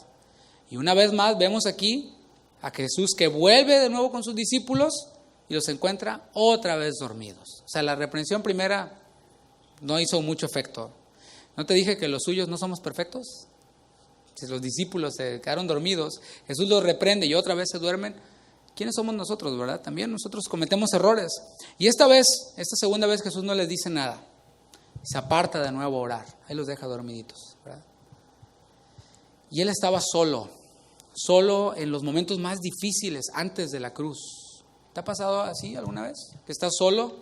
Y una vez más vemos aquí a Jesús que vuelve de nuevo con sus discípulos y los encuentra otra vez dormidos. O sea, la reprensión primera no hizo mucho efecto. ¿No te dije que los suyos no somos perfectos? Si los discípulos se quedaron dormidos, Jesús los reprende y otra vez se duermen. ¿Quiénes somos nosotros, verdad? También nosotros cometemos errores. Y esta segunda vez, Jesús no les dice nada. Se aparta de nuevo a orar. Ahí los deja dormiditos, ¿verdad? Y él estaba solo en los momentos más difíciles antes de la cruz. ¿Te ha pasado así alguna vez? Que estás solo,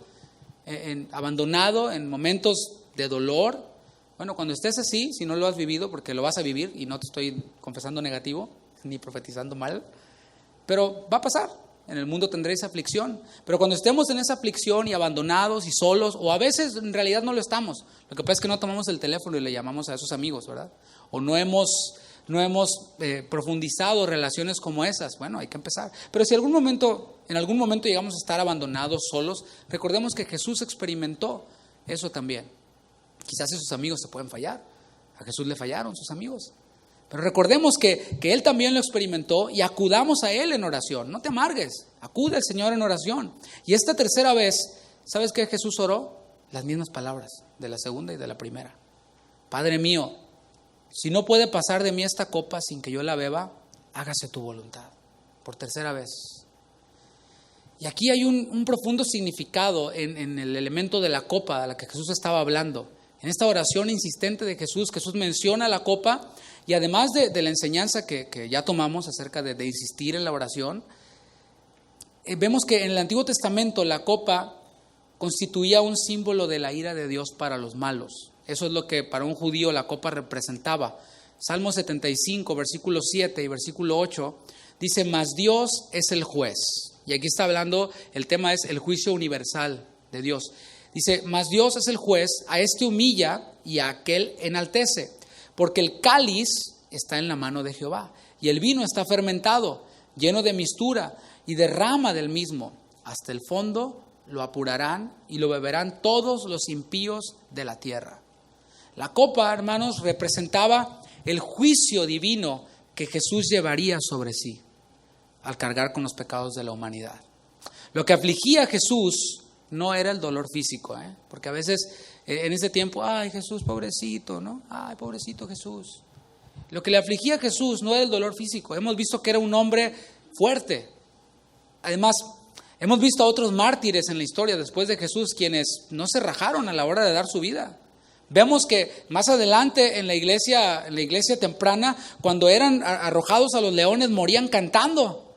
abandonado en momentos de dolor. Bueno, cuando estés así, si no lo has vivido, porque lo vas a vivir, y no te estoy confesando negativo, ni profetizando mal, pero va a pasar. En el mundo tendréis aflicción. Pero cuando estemos en esa aflicción y abandonados y solos, o a veces en realidad no lo estamos, lo que pasa es que no tomamos el teléfono y le llamamos a esos amigos, ¿verdad? O no hemos profundizado relaciones como esas. Bueno, hay que empezar. Pero si en algún momento llegamos a estar abandonados, solos, recordemos que Jesús experimentó eso también. Quizás esos amigos se pueden fallar. A Jesús le fallaron sus amigos. Pero recordemos que Él también lo experimentó y acudamos a Él en oración. No te amargues, acude al Señor en oración. Y esta tercera vez, ¿sabes qué Jesús oró? Las mismas palabras de la segunda y de la primera. Padre mío, si no puede pasar de mí esta copa sin que yo la beba, hágase tu voluntad. Por tercera vez. Y aquí hay un profundo significado en el elemento de la copa de la que Jesús estaba hablando. En esta oración insistente de Jesús menciona la copa y además de la enseñanza que ya tomamos acerca de insistir en la oración, vemos que en el Antiguo Testamento la copa constituía un símbolo de la ira de Dios para los malos. Eso es lo que para un judío la copa representaba. Salmo 75, versículo 7 y versículo 8, dice, mas Dios es el juez. Y aquí está hablando, el tema es el juicio universal de Dios. Dice, mas Dios es el juez, a este humilla y a aquel enaltece, porque el cáliz está en la mano de Jehová, y el vino está fermentado, lleno de mistura, y derrama del mismo. Hasta el fondo lo apurarán y lo beberán todos los impíos de la tierra. La copa, hermanos, representaba el juicio divino que Jesús llevaría sobre sí al cargar con los pecados de la humanidad. Lo que afligía a Jesús no era el dolor físico, porque a veces en ese tiempo, ay Jesús, pobrecito, ¿no? Ay, pobrecito Jesús. Lo que le afligía a Jesús no era el dolor físico. Hemos visto que era un hombre fuerte. Además, hemos visto a otros mártires en la historia después de Jesús quienes no se rajaron a la hora de dar su vida. Vemos que más adelante en la iglesia temprana, cuando eran arrojados a los leones, morían cantando.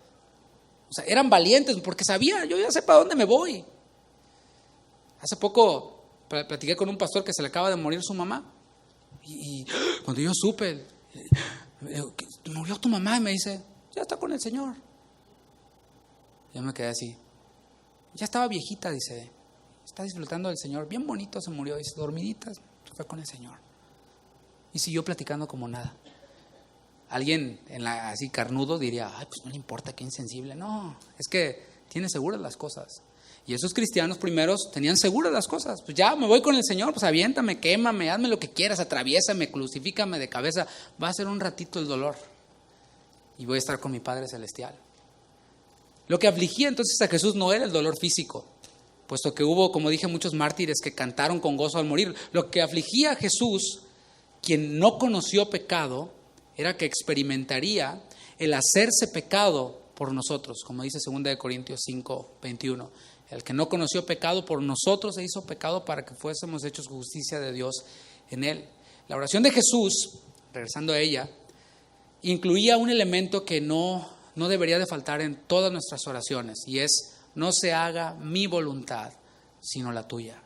O sea, eran valientes porque sabían, yo ya sé para dónde me voy. Hace poco platiqué con un pastor que se le acaba de morir su mamá. Y cuando yo supe, murió tu mamá, y me dice, ya está con el Señor. Yo me quedé así. Ya estaba viejita, dice, está disfrutando del Señor. Bien bonito se murió, dice, dormiditas, se fue con el Señor. Y siguió platicando como nada. Alguien así carnudo diría, ay, pues no le importa, qué insensible. No, es que tiene seguras las cosas. Y esos cristianos primeros tenían seguras las cosas. Pues ya me voy con el Señor, pues aviéntame, quémame, hazme lo que quieras, atraviésame, crucifícame de cabeza. Va a ser un ratito el dolor. Y voy a estar con mi Padre Celestial. Lo que afligía entonces a Jesús no era el dolor físico, puesto que hubo, como dije, muchos mártires que cantaron con gozo al morir. Lo que afligía a Jesús, quien no conoció pecado, era que experimentaría el hacerse pecado por nosotros, como dice 2 Corintios 5, 21. El que no conoció pecado por nosotros se hizo pecado para que fuésemos hechos justicia de Dios en él. La oración de Jesús, regresando a ella, incluía un elemento que no debería de faltar en todas nuestras oraciones, y es, no se haga mi voluntad, sino la tuya.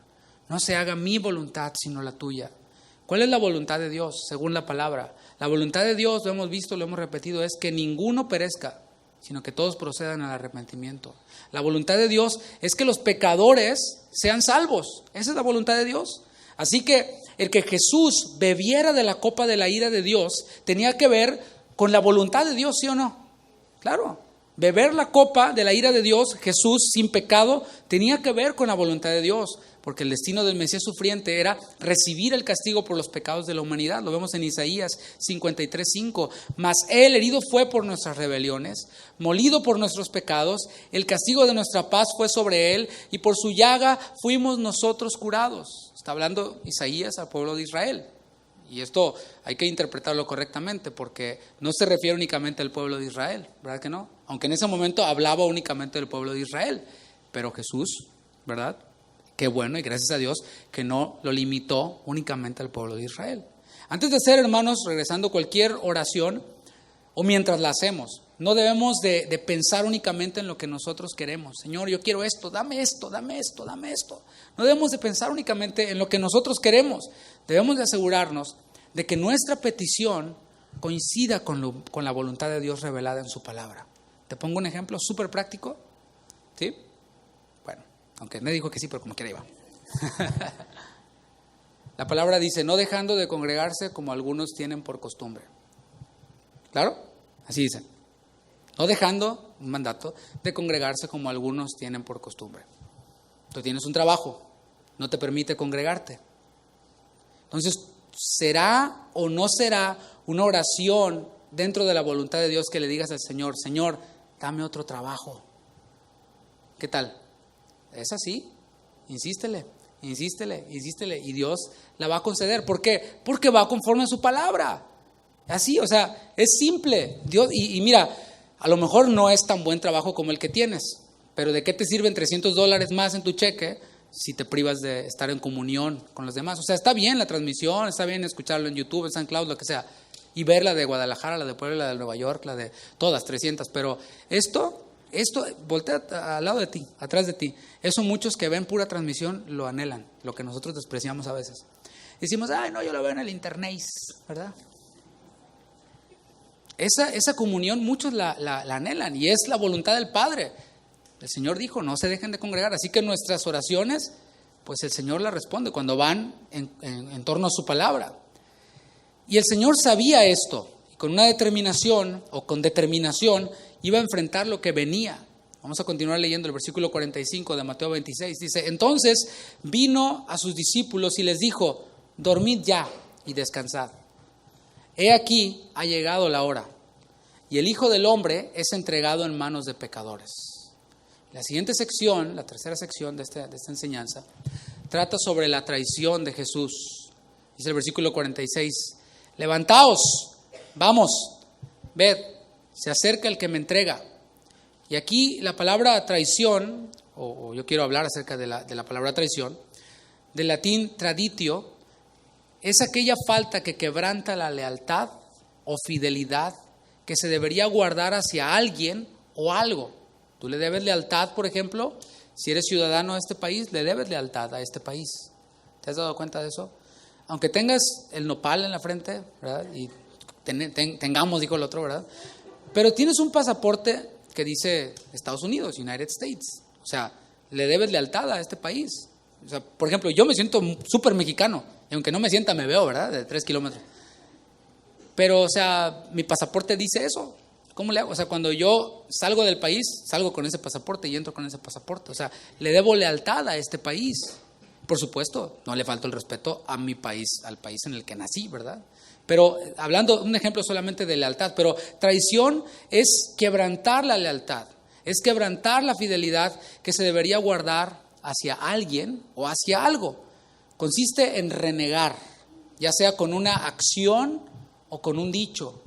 No se haga mi voluntad, sino la tuya. ¿Cuál es la voluntad de Dios, según la palabra? La voluntad de Dios, lo hemos visto, lo hemos repetido, es que ninguno perezca, sino que todos procedan al arrepentimiento. La voluntad de Dios es que los pecadores sean salvos. Esa es la voluntad de Dios. Así que el que Jesús bebiera de la copa de la ira de Dios tenía que ver con la voluntad de Dios, ¿sí o no? Claro. Beber la copa de la ira de Dios, Jesús sin pecado, tenía que ver con la voluntad de Dios, porque el destino del Mesías sufriente era recibir el castigo por los pecados de la humanidad. Lo vemos en Isaías 53:5. Mas Él herido fue por nuestras rebeliones, molido por nuestros pecados, el castigo de nuestra paz fue sobre Él, y por su llaga fuimos nosotros curados. Está hablando Isaías al pueblo de Israel. Y esto hay que interpretarlo correctamente, porque no se refiere únicamente al pueblo de Israel, ¿verdad que no? Aunque en ese momento hablaba únicamente del pueblo de Israel, pero Jesús, ¿verdad? Qué bueno, y gracias a Dios que no lo limitó únicamente al pueblo de Israel. Antes de hacer, hermanos, regresando cualquier oración, o mientras la hacemos, no debemos de pensar únicamente en lo que nosotros queremos. Señor, yo quiero esto, dame esto, dame esto, dame esto. No debemos de pensar únicamente en lo que nosotros queremos. Debemos de asegurarnos de que nuestra petición coincida con la voluntad de Dios revelada en su palabra. Te pongo un ejemplo súper práctico, ¿sí? Bueno, aunque me dijo que sí, pero como quiera iba. La palabra dice, no dejando de congregarse como algunos tienen por costumbre. ¿Claro? Así dice. No dejando, un mandato, de congregarse como algunos tienen por costumbre. Tú tienes un trabajo, no te permite congregarte. Entonces, ¿será o no será una oración dentro de la voluntad de Dios que le digas al Señor, Señor, dame otro trabajo? ¿Qué tal? Es así. Insístele, insístele, insístele, y Dios la va a conceder. ¿Por qué? Porque va conforme a su palabra. Así, o sea, es simple. Dios, y mira, a lo mejor no es tan buen trabajo como el que tienes, pero ¿de qué te sirven $300 más en tu cheque si te privas de estar en comunión con los demás? O sea, está bien la transmisión, está bien escucharlo en YouTube, en San Cloud, lo que sea, y ver la de Guadalajara, la de Puebla, la de Nueva York, la de todas, 300, pero esto, voltea al lado de ti, atrás de ti. Eso muchos que ven pura transmisión lo anhelan, lo que nosotros despreciamos a veces. Decimos, ay, no, yo lo veo en el internet, ¿verdad? Esa comunión muchos la anhelan, y es la voluntad del Padre. El Señor dijo, no se dejen de congregar, así que nuestras oraciones, pues el Señor las responde cuando van en torno a su palabra. Y el Señor sabía esto, y con una determinación, o con determinación, iba a enfrentar lo que venía. Vamos a continuar leyendo el versículo 45 de Mateo 26. Dice, entonces vino a sus discípulos y les dijo, dormid ya y descansad. He aquí ha llegado la hora, y el Hijo del Hombre es entregado en manos de pecadores. La siguiente sección, la tercera sección de esta enseñanza, trata sobre la traición de Jesús. Dice el versículo 46, levantaos, vamos, ved, se acerca el que me entrega. Y aquí la palabra traición, o yo quiero hablar acerca de la palabra traición, del latín traditio, es aquella falta que quebranta la lealtad o fidelidad que se debería guardar hacia alguien o algo. Tú le debes lealtad, por ejemplo, si eres ciudadano de este país, le debes lealtad a este país. ¿Te has dado cuenta de eso? Aunque tengas el nopal en la frente, ¿verdad? Y tengamos, dijo el otro, ¿verdad? Pero tienes un pasaporte que dice Estados Unidos, United States. O sea, le debes lealtad a este país. O sea, por ejemplo, yo me siento súper mexicano. Y aunque no me sienta, me veo, ¿verdad? De 3 kilómetros. Pero, o sea, mi pasaporte dice eso. ¿Cómo le hago? O sea, cuando yo salgo del país, salgo con ese pasaporte y entro con ese pasaporte. O sea, le debo lealtad a este país. Por supuesto, no le falto el respeto a mi país, al país en el que nací, ¿verdad? Pero hablando, un ejemplo solamente de lealtad, pero traición es quebrantar la lealtad, es quebrantar la fidelidad que se debería guardar hacia alguien o hacia algo. Consiste en renegar, ya sea con una acción o con un dicho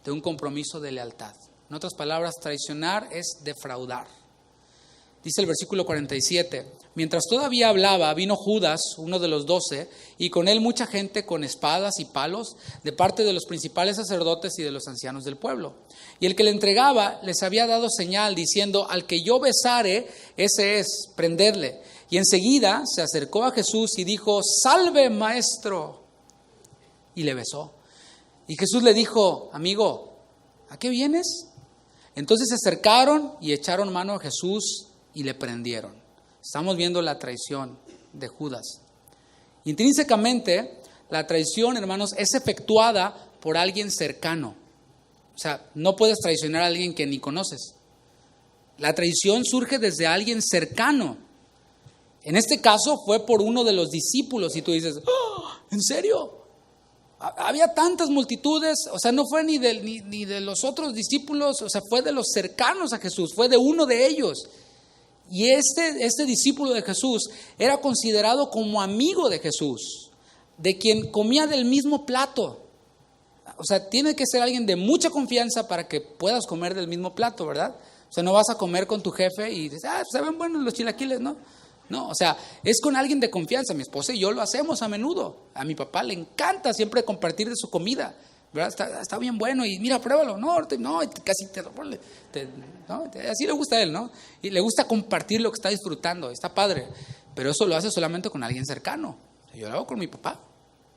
de un compromiso de lealtad. En otras palabras, traicionar es defraudar. Dice el versículo 47, mientras todavía hablaba, vino Judas, uno de los 12, y con él mucha gente con espadas y palos, de parte de los principales sacerdotes y de los ancianos del pueblo. Y el que le entregaba les había dado señal, diciendo, al que yo besare, ese es, prendedle. Y enseguida se acercó a Jesús y dijo, salve, maestro. Y le besó. Y Jesús le dijo, amigo, ¿a qué vienes? Entonces se acercaron y echaron mano a Jesús y le prendieron. Estamos viendo la traición de Judas. Intrínsecamente, la traición, hermanos, es efectuada por alguien cercano. O sea, no puedes traicionar a alguien que ni conoces. La traición surge desde alguien cercano. En este caso fue por uno de los discípulos y tú dices, ¡oh! ¿En serio? Había tantas multitudes, o sea, no fue ni de los otros discípulos, o sea, fue de los cercanos a Jesús, fue de uno de ellos. Y este discípulo de Jesús era considerado como amigo de Jesús, de quien comía del mismo plato. O sea, tiene que ser alguien de mucha confianza para que puedas comer del mismo plato, ¿verdad? O sea, no vas a comer con tu jefe y dices, saben buenos los chilaquiles, ¿no? No, o sea, es con alguien de confianza. Mi esposa y yo lo hacemos a menudo. A mi papá le encanta siempre compartir de su comida, ¿verdad? Está bien bueno y mira, pruébalo. No, casi así le gusta a él, ¿no? Y le gusta compartir lo que está disfrutando, está padre. Pero eso lo hace solamente con alguien cercano. Yo lo hago con mi papá.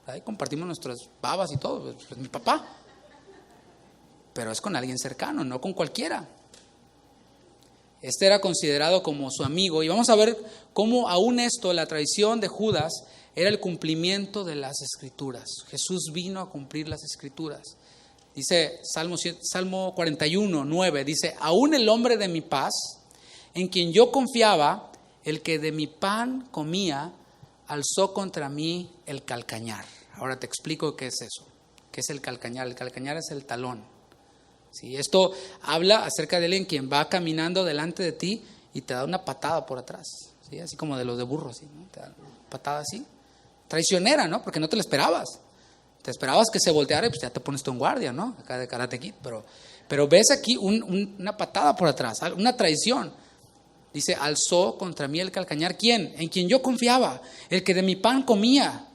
Ahí compartimos nuestras babas y todo, pues mi papá. Pero es con alguien cercano, no con cualquiera. Este era considerado como su amigo. Y vamos a ver cómo aún esto, la traición de Judas, era el cumplimiento de las Escrituras. Jesús vino a cumplir las Escrituras. Dice Salmo 41, 9, dice, aún el hombre de mi paz, en quien yo confiaba, el que de mi pan comía, alzó contra mí el calcañar. Ahora te explico qué es eso. ¿Qué es el calcañar? El calcañar es el talón. Sí, esto habla acerca de alguien quien va caminando delante de ti y te da una patada por atrás, ¿sí? Así como de los de burro, ¿sí? ¿No? Te da una patada así. Traicionera, ¿no? Porque no te lo esperabas. Te esperabas que se volteara y pues ya te pones tú en guardia, ¿no? Acá de Karate Kid. Pero ves aquí una patada por atrás, una traición. Dice, alzó contra mí el calcañar. ¿Quién? En quien yo confiaba, el que de mi pan comía.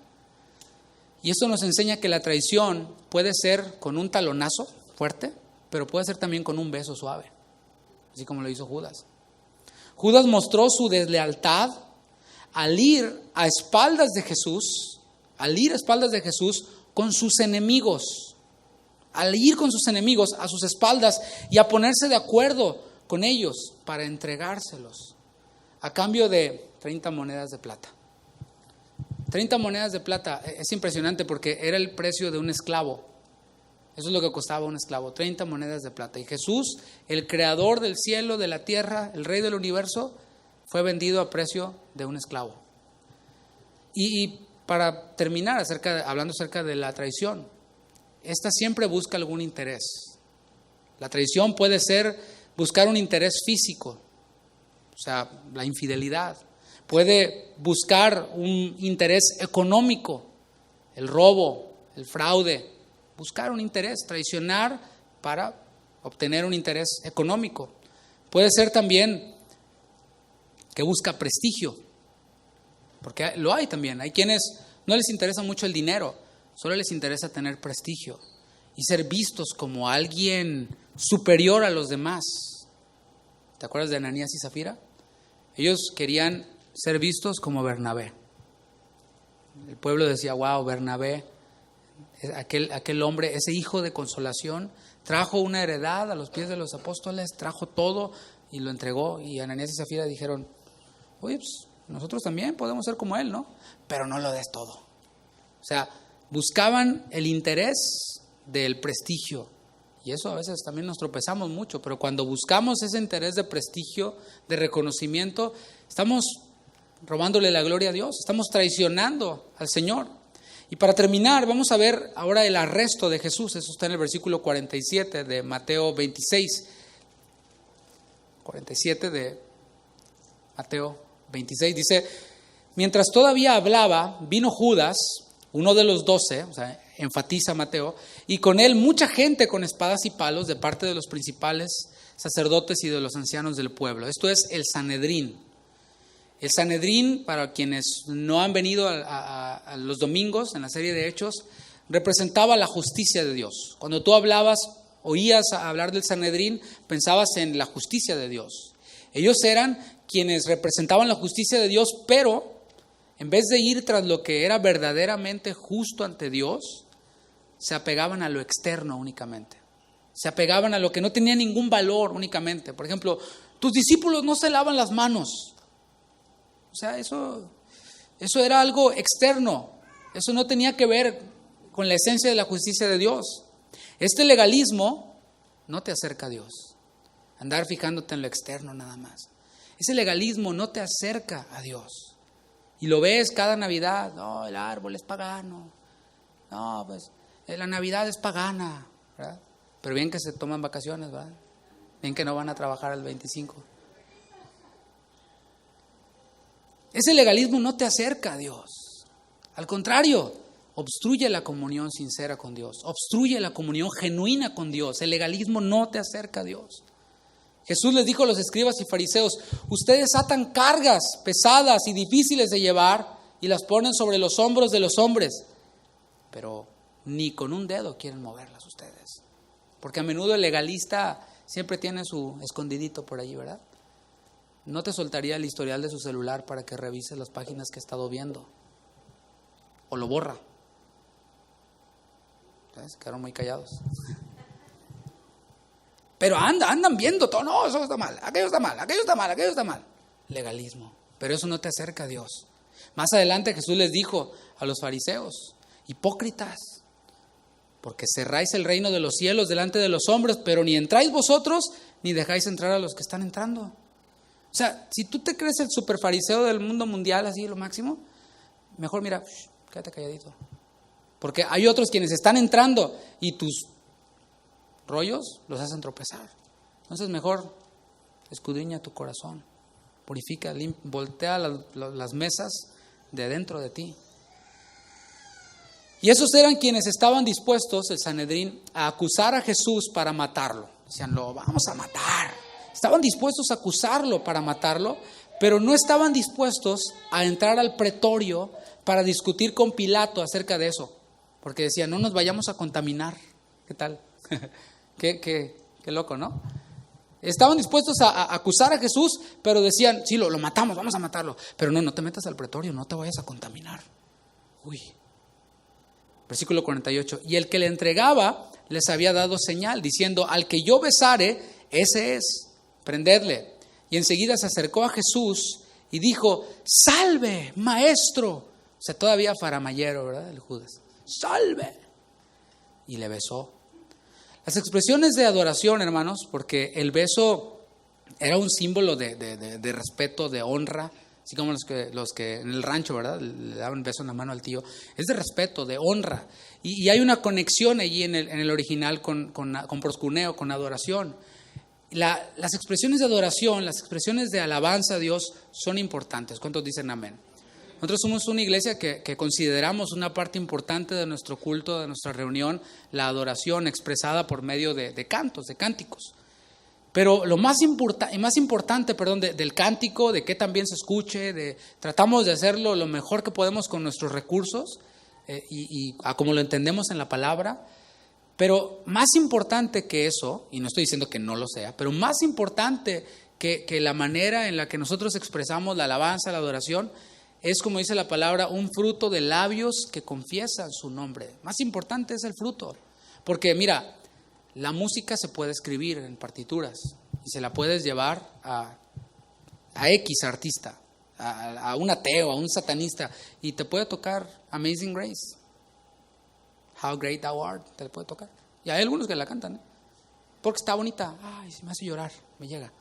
Y esto nos enseña que la traición puede ser con un talonazo fuerte, pero puede ser también con un beso suave, así como lo hizo Judas. Judas mostró su deslealtad al ir a espaldas de Jesús, con sus enemigos, al ir con sus enemigos a sus espaldas y a ponerse de acuerdo con ellos para entregárselos a cambio de 30 monedas de plata. 30 monedas de plata es impresionante porque era el precio de un esclavo. Eso es lo que costaba un esclavo, 30 monedas de plata. Y Jesús, el creador del cielo, de la tierra, el rey del universo, fue vendido a precio de un esclavo. Y para terminar, hablando acerca de la traición, esta siempre busca algún interés. La traición puede ser buscar un interés físico, o sea, la infidelidad. Puede buscar un interés económico, el robo, el fraude. Buscar un interés, traicionar para obtener un interés económico. Puede ser también que busca prestigio, porque lo hay también. Hay quienes no les interesa mucho el dinero, solo les interesa tener prestigio y ser vistos como alguien superior a los demás. ¿Te acuerdas de Ananías y Zafira? Ellos querían ser vistos como Bernabé. El pueblo decía, wow, Bernabé, aquel hombre, ese hijo de consolación, trajo una heredad a los pies de los apóstoles, trajo todo y lo entregó. Y Ananías y Zafira dijeron, oye, pues nosotros también podemos ser como él, ¿no? Pero no lo des todo. O sea, buscaban el interés del prestigio. Y eso a veces también nos tropezamos mucho, pero cuando buscamos ese interés de prestigio, de reconocimiento, estamos robándole la gloria a Dios, estamos traicionando al Señor. Y para terminar, vamos a ver ahora el arresto de Jesús. Eso está en el versículo 47 de Mateo 26. 47 de Mateo 26 dice, mientras todavía hablaba, vino Judas, uno de los 12, o sea, enfatiza Mateo, y con él mucha gente con espadas y palos de parte de los principales sacerdotes y de los ancianos del pueblo. Esto es el Sanedrín. El Sanedrín, para quienes no han venido a los domingos en la serie de Hechos, representaba la justicia de Dios. Cuando tú oías hablar del Sanedrín, pensabas en la justicia de Dios. Ellos eran quienes representaban la justicia de Dios, pero en vez de ir tras lo que era verdaderamente justo ante Dios, se apegaban a lo externo únicamente. Se apegaban a lo que no tenía ningún valor únicamente. Por ejemplo, tus discípulos no se lavan las manos. O sea, eso era algo externo. Eso no tenía que ver con la esencia de la justicia de Dios. Este legalismo no te acerca a Dios. andar fijándote en lo externo nada más. Ese legalismo no te acerca a Dios. Y lo ves cada Navidad, no, el árbol es pagano, no, pues la Navidad es pagana, ¿verdad? Pero bien que se toman vacaciones, ¿verdad? Bien que no van a trabajar el 25. Ese legalismo no te acerca a Dios. Al contrario, obstruye la comunión sincera con Dios, obstruye la comunión genuina con Dios. El legalismo no te acerca a Dios. Jesús les dijo a los escribas y fariseos: ustedes atan cargas pesadas y difíciles de llevar y las ponen sobre los hombros de los hombres, pero ni con un dedo quieren moverlas ustedes. Porque a menudo el legalista siempre tiene su escondidito por allí, ¿verdad? No te soltaría el historial de su celular para que revises las páginas que ha estado viendo. O lo borra. ¿Sabes? Quedaron muy callados. Pero andan viendo todo. No, eso está mal, aquello está mal, aquello está mal, aquello está mal. Legalismo. Pero eso no te acerca a Dios. Más adelante Jesús les dijo a los fariseos: hipócritas, porque cerráis el reino de los cielos delante de los hombres, pero ni entráis vosotros, ni dejáis entrar a los que están entrando. O sea, si tú te crees el superfariseo del mundo mundial, así lo máximo, mejor mira, quédate calladito. Porque hay otros quienes están entrando y tus rollos los hacen tropezar. Entonces mejor escudriña tu corazón, purifica, voltea las mesas de dentro de ti. Y esos eran quienes estaban dispuestos, el Sanedrín, a acusar a Jesús para matarlo. Decían, lo vamos a matar. Estaban dispuestos a acusarlo para matarlo, pero no estaban dispuestos a entrar al pretorio para discutir con Pilato acerca de eso. Porque decían, no nos vayamos a contaminar. ¿Qué tal? Qué loco, ¿no? Estaban dispuestos a acusar a Jesús, pero decían, sí, lo matamos, vamos a matarlo. Pero no te metas al pretorio, no te vayas a contaminar. Uy. Versículo 48. Y el que le entregaba les había dado señal, diciendo, al que yo besare, ese es, prendedle. Y enseguida se acercó a Jesús y dijo, salve, maestro. O sea, todavía faramayero, ¿verdad? El Judas. Salve. Y le besó. Las expresiones de adoración, hermanos, porque el beso era un símbolo de respeto, de honra, así como los que en el rancho, ¿verdad? Le daban beso en la mano al tío. Es de respeto, de honra. Y hay una conexión allí en el original con proscuneo, con adoración. Las expresiones de adoración, las expresiones de alabanza a Dios son importantes. ¿Cuántos dicen amén? Nosotros somos una iglesia que consideramos una parte importante de nuestro culto, de nuestra reunión, la adoración expresada por medio de cantos, de cánticos. Pero lo más importante del cántico, de que también se escuche, tratamos de hacerlo lo mejor que podemos con nuestros recursos y como lo entendemos en la palabra. Pero más importante que eso, y no estoy diciendo que no lo sea, pero más importante que la manera en la que nosotros expresamos la alabanza, la adoración, es, como dice la palabra, un fruto de labios que confiesan su nombre. Más importante es el fruto. Porque mira, la música se puede escribir en partituras y se la puedes llevar a X artista, a un ateo, a un satanista, y te puede tocar Amazing Grace. How Great Thou Art, te le puede tocar. Y hay algunos que la cantan, porque está bonita. Ay, se me hace llorar, me llega.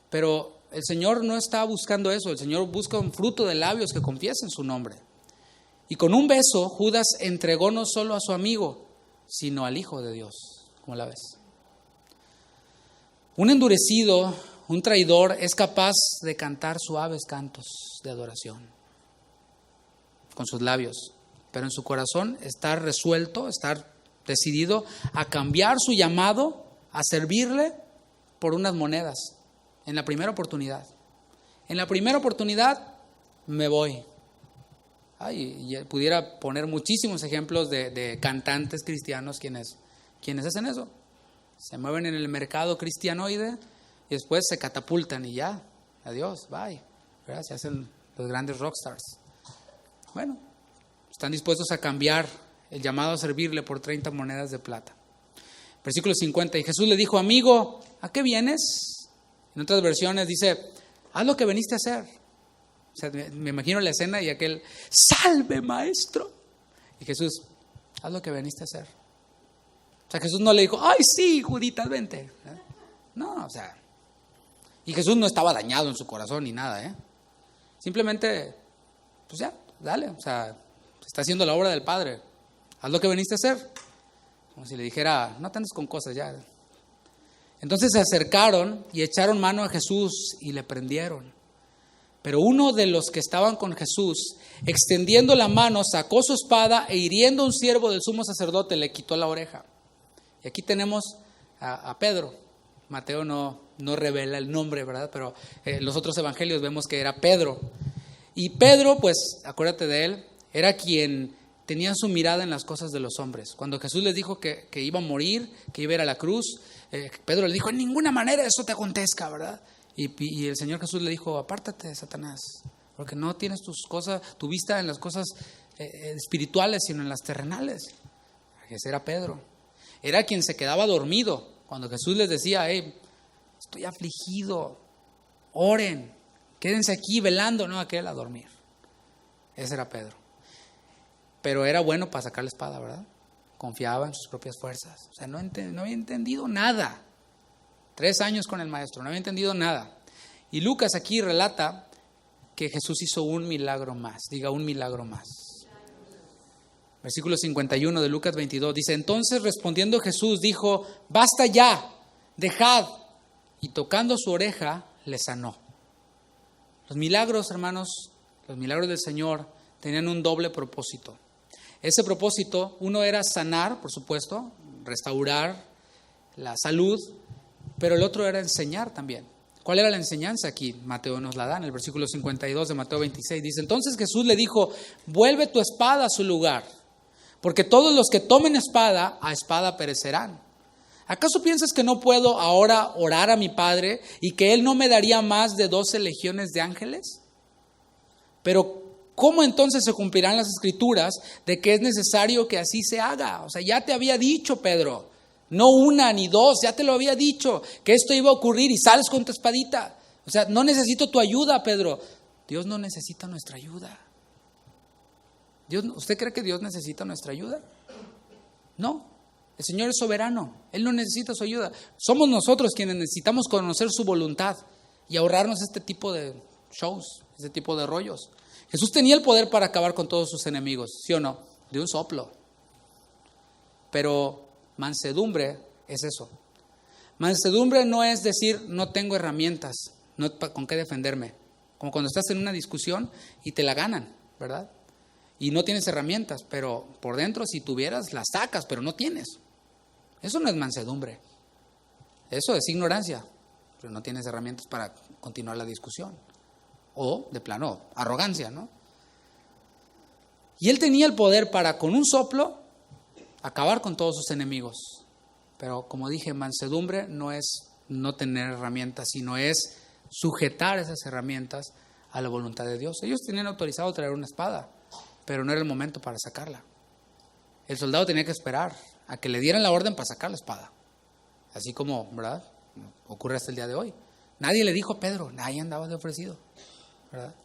Pero el Señor no está buscando eso. El Señor busca un fruto de labios que confiesen su nombre. Y con un beso, Judas entregó no solo a su amigo, sino al Hijo de Dios. ¿Cómo la ves? Un endurecido, un traidor, es capaz de cantar suaves cantos de adoración con sus labios. Pero en su corazón estar resuelto, estar decidido a cambiar su llamado, a servirle por unas monedas, en la primera oportunidad. En la primera oportunidad me voy. Y pudiera poner muchísimos ejemplos de cantantes cristianos quienes hacen eso. Se mueven en el mercado cristianoide y después se catapultan y ya, adiós, bye. ¿Verdad? Se hacen los grandes rockstars. Bueno, están dispuestos a cambiar el llamado a servirle por 30 monedas de plata. Versículo 50. Y Jesús le dijo, amigo, ¿a qué vienes? En otras versiones dice, haz lo que veniste a hacer. O sea, me imagino la escena y aquel, salve, maestro. Y Jesús, haz lo que veniste a hacer. O sea, Jesús no le dijo, ay, sí, Juditas, vente. No, o sea, y Jesús no estaba dañado en su corazón ni nada, Simplemente, pues ya, dale, o sea, está haciendo la obra del Padre. Haz lo que viniste a hacer. Como si le dijera, no te andes con cosas ya. Entonces se acercaron y echaron mano a Jesús y le prendieron. Pero uno de los que estaban con Jesús, extendiendo la mano, sacó su espada e hiriendo a un siervo del sumo sacerdote, le quitó la oreja. Y aquí tenemos a Pedro. Mateo no revela el nombre, ¿verdad? Pero en los otros evangelios vemos que era Pedro. Y Pedro, pues, acuérdate de él, era quien tenía su mirada en las cosas de los hombres. Cuando Jesús les dijo que iba a morir, que iba a ir a la cruz, Pedro le dijo, en ninguna manera eso te acontezca, ¿verdad? Y el Señor Jesús le dijo, apártate, Satanás, porque no tienes tu vista en las cosas espirituales, sino en las terrenales. Ese era Pedro. Era quien se quedaba dormido cuando Jesús les decía, estoy afligido, oren, quédense aquí velando, no, aquel a dormir. Ese era Pedro. Pero era bueno para sacar la espada, ¿verdad? Confiaba en sus propias fuerzas. O sea, no había entendido nada. 3 años con el maestro, no había entendido nada. Y Lucas aquí relata que Jesús hizo un milagro más. Diga, un milagro más. Versículo 51 de Lucas 22 dice, entonces respondiendo Jesús dijo, basta ya, dejad. Y tocando su oreja, le sanó. Los milagros, hermanos, los milagros del Señor tenían un doble propósito. Ese propósito, uno era sanar, por supuesto, restaurar la salud, pero el otro era enseñar también. ¿Cuál era la enseñanza aquí? Mateo nos la da en el versículo 52 de Mateo 26. Dice, entonces Jesús le dijo, vuelve tu espada a su lugar, porque todos los que tomen espada, a espada perecerán. ¿Acaso piensas que no puedo ahora orar a mi Padre y que Él no me daría más de 12 legiones de ángeles? Pero ¿cómo entonces se cumplirán las escrituras de que es necesario que así se haga? O sea, ya te había dicho, Pedro, no 1 ni 2, ya te lo había dicho, que esto iba a ocurrir y sales con tu espadita. O sea, no necesito tu ayuda, Pedro. Dios no necesita nuestra ayuda. ¿Usted cree que Dios necesita nuestra ayuda? No, el Señor es soberano, Él no necesita su ayuda. Somos nosotros quienes necesitamos conocer su voluntad y ahorrarnos este tipo de shows, este tipo de rollos. Jesús tenía el poder para acabar con todos sus enemigos, ¿sí o no? De un soplo. Pero mansedumbre es eso. Mansedumbre no es decir, no tengo herramientas, no con qué defenderme. Como cuando estás en una discusión y te la ganan, ¿verdad? Y no tienes herramientas, pero por dentro si tuvieras las sacas, pero no tienes. Eso no es mansedumbre. Eso es ignorancia, pero no tienes herramientas para continuar la discusión. O, de plano, arrogancia, ¿no? Y él tenía el poder para, con un soplo, acabar con todos sus enemigos. Pero, como dije, mansedumbre no es no tener herramientas, sino es sujetar esas herramientas a la voluntad de Dios. Ellos tenían autorizado traer una espada, pero no era el momento para sacarla. El soldado tenía que esperar a que le dieran la orden para sacar la espada. Así como, ¿verdad? Ocurre hasta el día de hoy. Nadie le dijo a Pedro, nadie andaba de ofrecido, ¿verdad?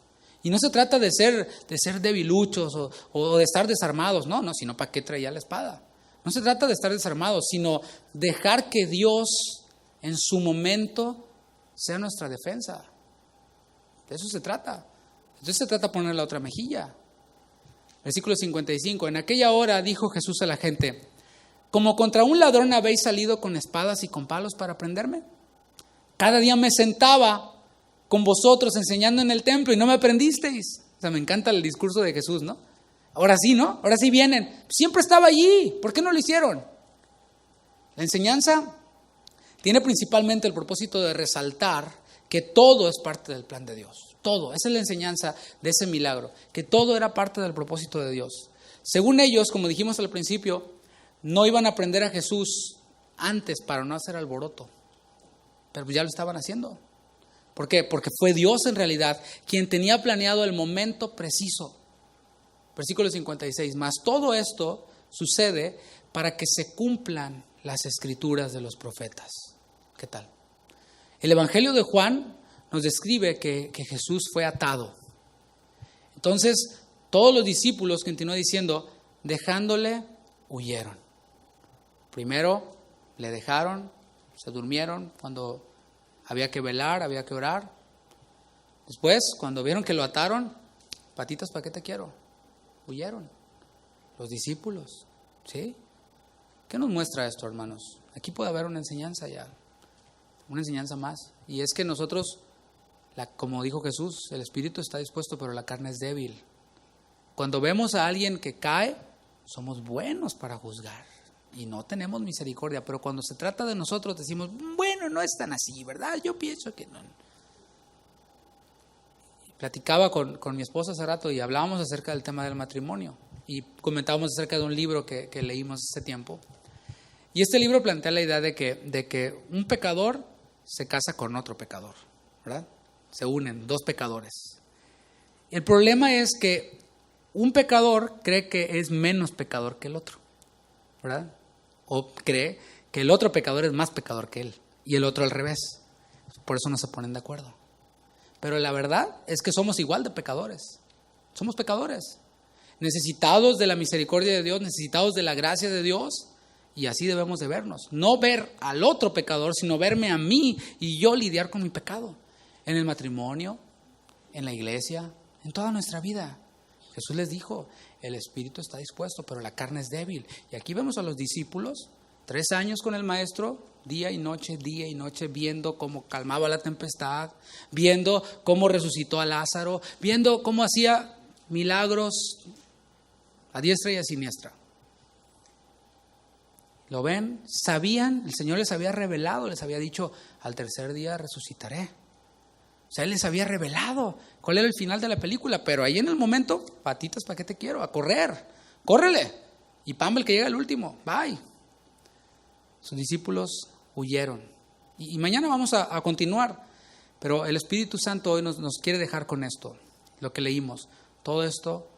Y no se trata de ser debiluchos o de estar desarmados, no, sino para qué traía la espada. No se trata de estar desarmados, sino dejar que Dios en su momento sea nuestra defensa. De eso se trata. Entonces se trata de poner la otra mejilla. Versículo 55. En aquella hora dijo Jesús a la gente, ¿como contra un ladrón habéis salido con espadas y con palos para prenderme? Cada día me sentaba con vosotros enseñando en el templo y no me aprendisteis. O sea, me encanta el discurso de Jesús, ¿no? Ahora sí, ¿no? Ahora sí vienen. Siempre estaba allí. ¿Por qué no lo hicieron? La enseñanza tiene principalmente el propósito de resaltar que todo es parte del plan de Dios. Todo. Esa es la enseñanza de ese milagro. Que todo era parte del propósito de Dios. Según ellos, como dijimos al principio, no iban a aprender a Jesús antes para no hacer alboroto. Pero ya lo estaban haciendo. ¿Por qué? Porque fue Dios en realidad quien tenía planeado el momento preciso. Versículo 56. Mas todo esto sucede para que se cumplan las escrituras de los profetas. ¿Qué tal? El Evangelio de Juan nos describe que Jesús fue atado. Entonces, todos los discípulos, continúa diciendo, dejándole, huyeron. Primero le dejaron se durmieron cuando había que velar, había que orar. Después, cuando vieron que lo ataron, patitas, ¿para qué te quiero? Huyeron. Los discípulos, ¿sí? ¿Qué nos muestra esto, hermanos? Aquí puede haber una enseñanza ya, una enseñanza más. Y es que nosotros, como dijo Jesús, el espíritu está dispuesto, pero la carne es débil. Cuando vemos a alguien que cae, somos buenos para juzgar y no tenemos misericordia. Pero cuando se trata de nosotros, decimos, bueno, no es tan así, ¿verdad? Yo pienso que no. Platicaba con mi esposa hace rato y hablábamos acerca del tema del matrimonio y comentábamos acerca de un libro que leímos hace tiempo. Y este libro plantea la idea de que un pecador se casa con otro pecador, ¿verdad? Se unen dos pecadores. El problema es que un pecador cree que es menos pecador que el otro, ¿verdad? O cree que el otro pecador es más pecador que él y el otro al revés. Por eso no se ponen de acuerdo. Pero la verdad es que somos igual de pecadores. Somos pecadores, necesitados de la misericordia de Dios, necesitados de la gracia de Dios, y así debemos de vernos. No ver al otro pecador, sino verme a mí y yo lidiar con mi pecado. En el matrimonio, en la iglesia, en toda nuestra vida. Jesús les dijo, el espíritu está dispuesto, pero la carne es débil. Y aquí vemos a los discípulos, 3 años con el maestro, día y noche, viendo cómo calmaba la tempestad, viendo cómo resucitó a Lázaro, viendo cómo hacía milagros a diestra y a siniestra. ¿Lo ven? Sabían, el Señor les había revelado, les había dicho, al tercer día resucitaré. O sea, Él les había revelado cuál era el final de la película, pero ahí en el momento, patitas, ¿para qué te quiero? A correr, córrele. Y pam, el que llega el último, bye. Sus discípulos huyeron. Y mañana vamos a continuar, pero el Espíritu Santo hoy nos quiere dejar con esto, lo que leímos. Todo esto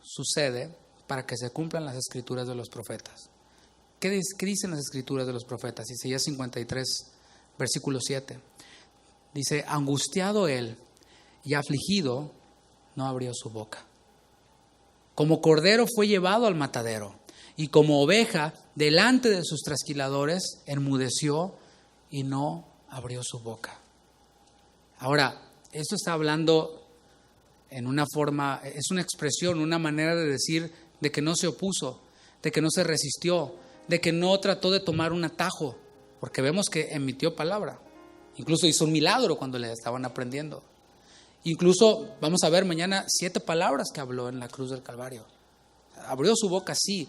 sucede para que se cumplan las escrituras de los profetas. ¿Qué dicen las escrituras de los profetas? Isaías 53, versículo 7. Dice, angustiado él y afligido, no abrió su boca. Como cordero fue llevado al matadero, y como oveja delante de sus trasquiladores, enmudeció y no abrió su boca. Ahora, esto está hablando en una forma, es una expresión, una manera de decir de que no se opuso, de que no se resistió, de que no trató de tomar un atajo, porque vemos que emitió palabra. Incluso hizo un milagro cuando le estaban aprendiendo. Incluso vamos a ver mañana 7 palabras que habló en la cruz del Calvario. Abrió su boca, sí,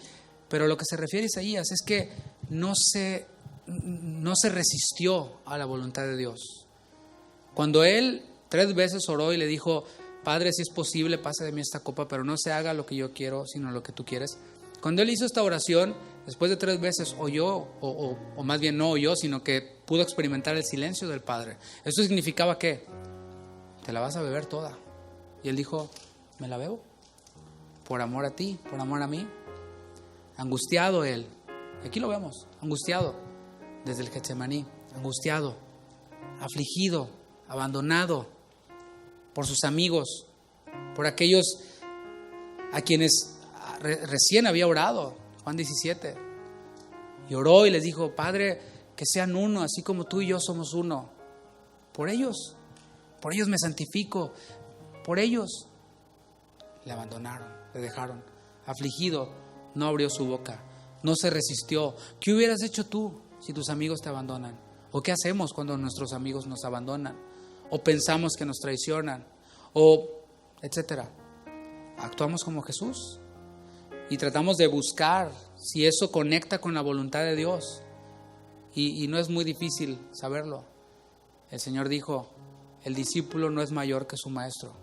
pero lo que se refiere a Isaías es que no se resistió a la voluntad de Dios. Cuando él 3 veces oró y le dijo, Padre, si es posible, pasa de mí esta copa, pero no se haga lo que yo quiero, sino lo que tú quieres. Cuando él hizo esta oración, después de 3 veces oyó, o más bien no oyó, sino que pudo experimentar el silencio del Padre. Esto significaba que te la vas a beber toda. Y él dijo, me la bebo, por amor a ti, por amor a mí. Angustiado él, aquí lo vemos, angustiado, desde el Getsemaní, angustiado, afligido, abandonado por sus amigos, por aquellos a quienes recién había orado, Juan 17, y oró y les dijo, Padre, que sean uno, así como tú y yo somos uno. Por ellos me santifico, por ellos. Le abandonaron, le dejaron, afligido, no abrió su boca, no se resistió. ¿Qué hubieras hecho tú si tus amigos te abandonan? ¿O qué hacemos cuando nuestros amigos nos abandonan? ¿O pensamos que nos traicionan? ¿O etcétera? ¿Actuamos como Jesús? Y tratamos de buscar si eso conecta con la voluntad de Dios. Y no es muy difícil saberlo. El Señor dijo, el discípulo no es mayor que su maestro.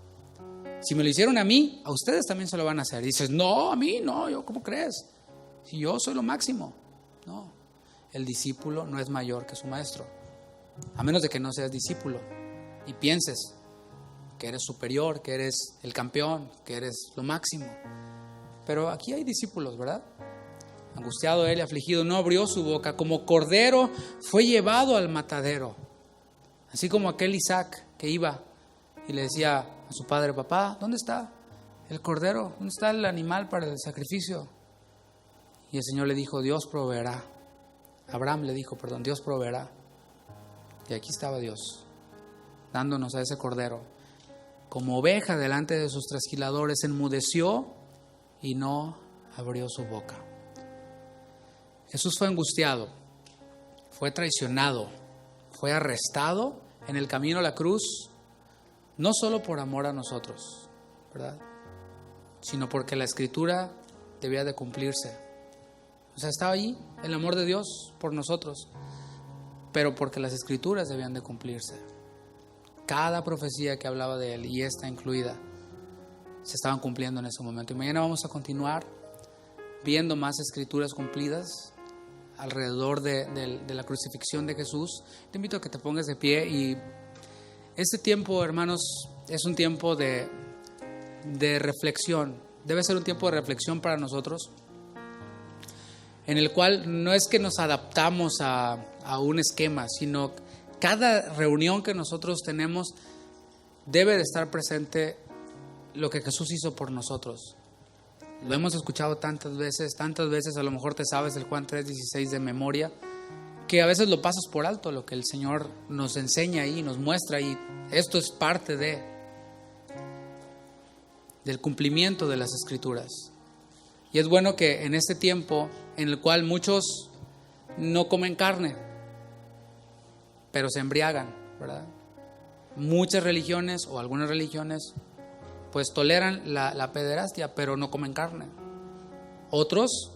Si me lo hicieron a mí, a ustedes también se lo van a hacer. Y dices, no, a mí no, yo, ¿cómo crees? Si yo soy lo máximo. No, el discípulo no es mayor que su maestro. A menos de que no seas discípulo y pienses que eres superior, que eres el campeón, que eres lo máximo. Pero aquí hay discípulos, ¿verdad? Angustiado él y afligido, no abrió su boca. Como cordero fue llevado al matadero. Así como aquel Isaac que iba y le decía a su padre, papá, ¿dónde está el cordero? ¿Dónde está el animal para el sacrificio? Y el Señor le dijo, Dios proveerá. Abraham le dijo, Dios proveerá. Y aquí estaba Dios, dándonos a ese cordero. Como oveja delante de sus trasquiladores, enmudeció y no abrió su boca. Jesús fue angustiado, fue traicionado, fue arrestado en el camino a la cruz, no solo por amor a nosotros, ¿verdad?, sino porque la Escritura debía de cumplirse. O sea, estaba ahí el amor de Dios por nosotros, pero porque las Escrituras debían de cumplirse. Cada profecía que hablaba de Él, y esta incluida, se estaban cumpliendo en ese momento. Y mañana vamos a continuar viendo más Escrituras cumplidas alrededor de la crucifixión de Jesús. Te invito a que te pongas de pie. Y este tiempo, hermanos, es un tiempo de reflexión. Debe ser un tiempo de reflexión para nosotros, en el cual no es que nos adaptamos a un esquema, sino cada reunión que nosotros tenemos debe de estar presente lo que Jesús hizo por nosotros. Lo hemos escuchado tantas veces, a lo mejor te sabes el Juan 3:16 de memoria, que a veces lo pasas por alto, lo que el Señor nos enseña ahí, nos muestra ahí. Esto es parte del cumplimiento de las Escrituras. Y es bueno que en este tiempo en el cual muchos no comen carne, pero se embriagan, ¿verdad? Muchas religiones o algunas religiones pues toleran la pederastia, pero no comen carne. Otros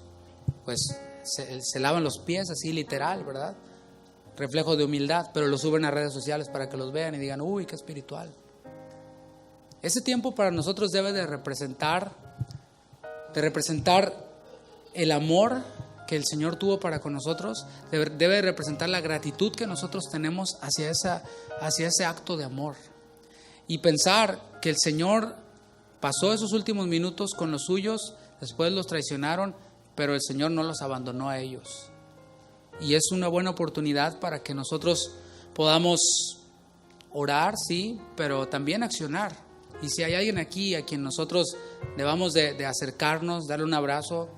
pues se lavan los pies así literal, ¿verdad? Reflejo de humildad, pero lo suben a redes sociales para que los vean y digan, uy, qué espiritual. Ese tiempo para nosotros debe de representar el amor que el Señor tuvo para con nosotros, debe representar la gratitud que nosotros tenemos hacia ese acto de amor. Y pensar que el Señor pasó esos últimos minutos con los suyos, después los traicionaron, pero el Señor no los abandonó a ellos. Y es una buena oportunidad para que nosotros podamos orar, sí, pero también accionar. Y si hay alguien aquí a quien nosotros debamos de acercarnos, darle un abrazo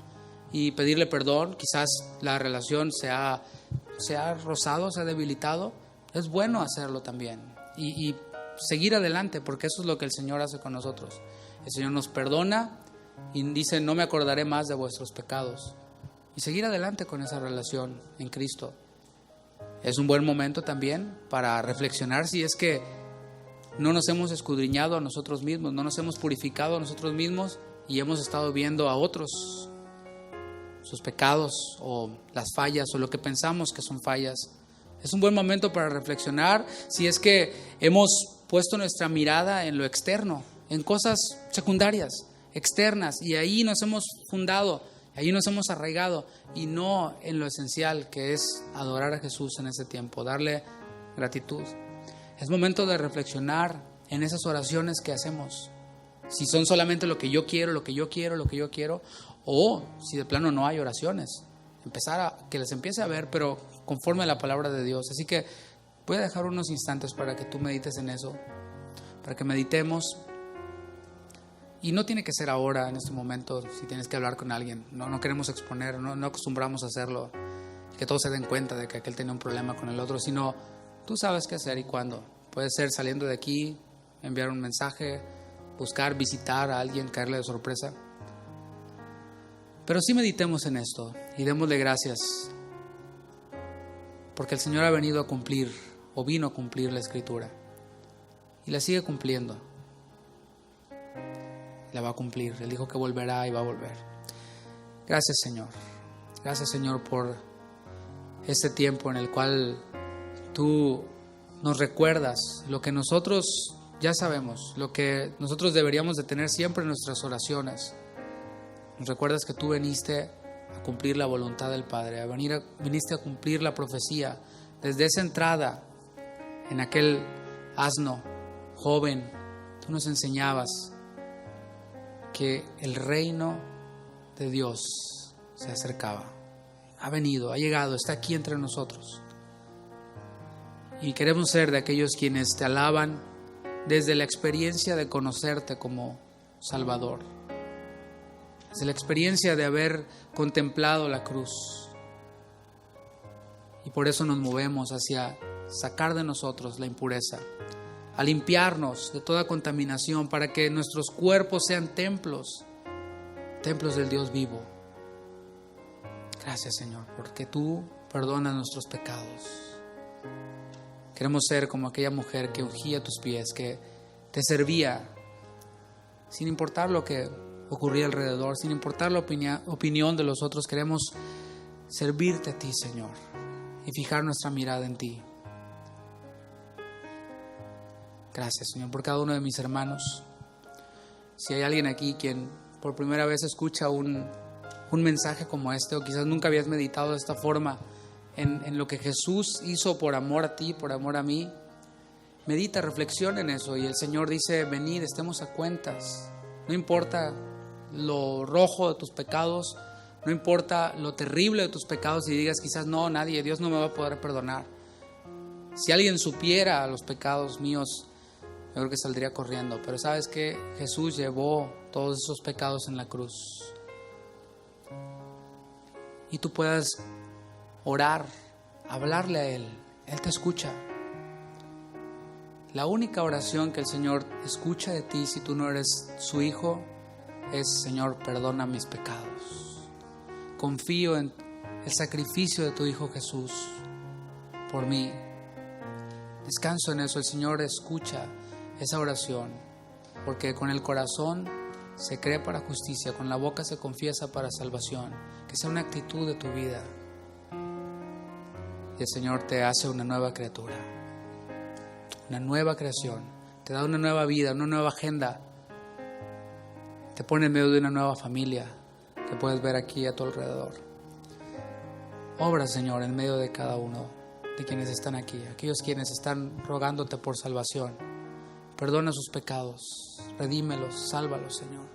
y pedirle perdón, quizás la relación se ha rozado, se ha debilitado, es bueno hacerlo también y seguir adelante, porque eso es lo que el Señor hace con nosotros. El Señor nos perdona y dice, no me acordaré más de vuestros pecados, y seguir adelante con esa relación en Cristo. Es un buen momento también para reflexionar si es que no nos hemos escudriñado a nosotros mismos, no nos hemos purificado a nosotros mismos y hemos estado viendo a otros sus pecados o las fallas o lo que pensamos que son fallas. Es un buen momento para reflexionar si es que hemos puesto nuestra mirada en lo externo, en cosas secundarias, externas, y ahí nos hemos fundado, ahí nos hemos arraigado, y no en lo esencial, que es adorar a Jesús en ese tiempo, darle gratitud. Es momento de reflexionar en esas oraciones que hacemos. Si son solamente lo que yo quiero, o si de plano no hay oraciones. Que les empiece a ver, pero conforme a la palabra de Dios. Así que voy a dejar unos instantes para que tú medites en eso, para que meditemos. Y no tiene que ser ahora, en este momento, si tienes que hablar con alguien. No queremos exponer, no acostumbramos a hacerlo, que todos se den cuenta de que aquel tenía un problema con el otro, sino tú sabes qué hacer y cuándo. Puede ser saliendo de aquí, enviar un mensaje, buscar, visitar a alguien, caerle de sorpresa. Pero sí meditemos en esto y démosle gracias, porque el Señor ha venido a cumplir, o vino a cumplir la Escritura, y la sigue cumpliendo. La va a cumplir. Él dijo que volverá y va a volver. Gracias, Señor. Gracias, Señor, por este tiempo en el cual tú nos recuerdas lo que nosotros ya sabemos, lo que nosotros deberíamos de tener siempre en nuestras oraciones. Nos recuerdas que tú viniste a cumplir la voluntad del Padre, viniste a cumplir la profecía. Desde esa entrada en aquel asno joven, tú nos enseñabas que el reino de Dios se acercaba. Ha venido, ha llegado, está aquí entre nosotros. Y queremos ser de aquellos quienes te alaban desde la experiencia de conocerte como Salvador, desde la experiencia de haber contemplado la cruz. Y por eso nos movemos hacia sacar de nosotros la impureza, a limpiarnos de toda contaminación para que nuestros cuerpos sean templos del Dios vivo. Gracias, Señor, porque tú perdonas nuestros pecados. Queremos ser como aquella mujer que ungía tus pies, que te servía sin importar lo que ocurría alrededor, sin importar la opinión de los otros. Queremos servirte a ti, Señor, y fijar nuestra mirada en ti. Gracias, Señor, por cada uno de mis hermanos. Si hay alguien aquí quien por primera vez escucha un mensaje como este, o quizás nunca habías meditado de esta forma en lo que Jesús hizo por amor a ti, por amor a mí, medita, reflexiona en eso. Y el Señor dice: venid, estemos a cuentas. No importa lo rojo de tus pecados, no importa lo terrible de tus pecados, y digas quizás no, Dios no me va a poder perdonar. Si alguien supiera los pecados míos, yo creo que saldría corriendo. Pero ¿sabes qué? Jesús llevó todos esos pecados en la cruz. Y tú puedas orar, hablarle a Él. Él te escucha. La única oración que el Señor escucha de ti, si tú no eres su hijo, es: Señor, perdona mis pecados. Confío en el sacrificio de tu Hijo Jesús por mí. Descanso en eso. El Señor escucha esa oración, porque con el corazón se cree para justicia, con la boca se confiesa para salvación. Que sea una actitud de tu vida, y el Señor te hace una nueva criatura, una nueva creación. Te da una nueva vida, una nueva agenda. Te pone en medio de una nueva familia que puedes ver aquí a tu alrededor. Obra, Señor, en medio de cada uno de quienes están aquí, aquellos quienes están rogándote por salvación. Perdona sus pecados, redímelos, sálvalos, Señor.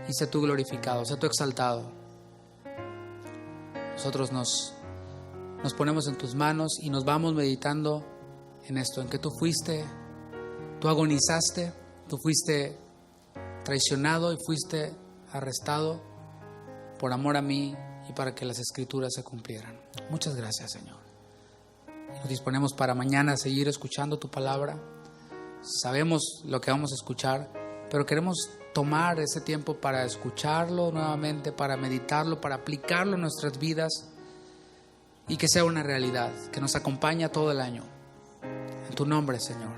Y sé tú glorificado, sé tú exaltado. Nosotros nos ponemos en tus manos y nos vamos meditando en esto, en que tú agonizaste, tú fuiste traicionado y fuiste arrestado por amor a mí y para que las Escrituras se cumplieran. Muchas gracias, Señor. Nos disponemos para mañana a seguir escuchando tu palabra. Sabemos lo que vamos a escuchar, pero queremos tomar ese tiempo para escucharlo nuevamente, para meditarlo, para aplicarlo en nuestras vidas y que sea una realidad, que nos acompañe todo el año. En tu nombre, Señor.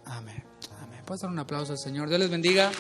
Amén. Amén. ¿Puedes dar un aplauso al Señor? Dios les bendiga.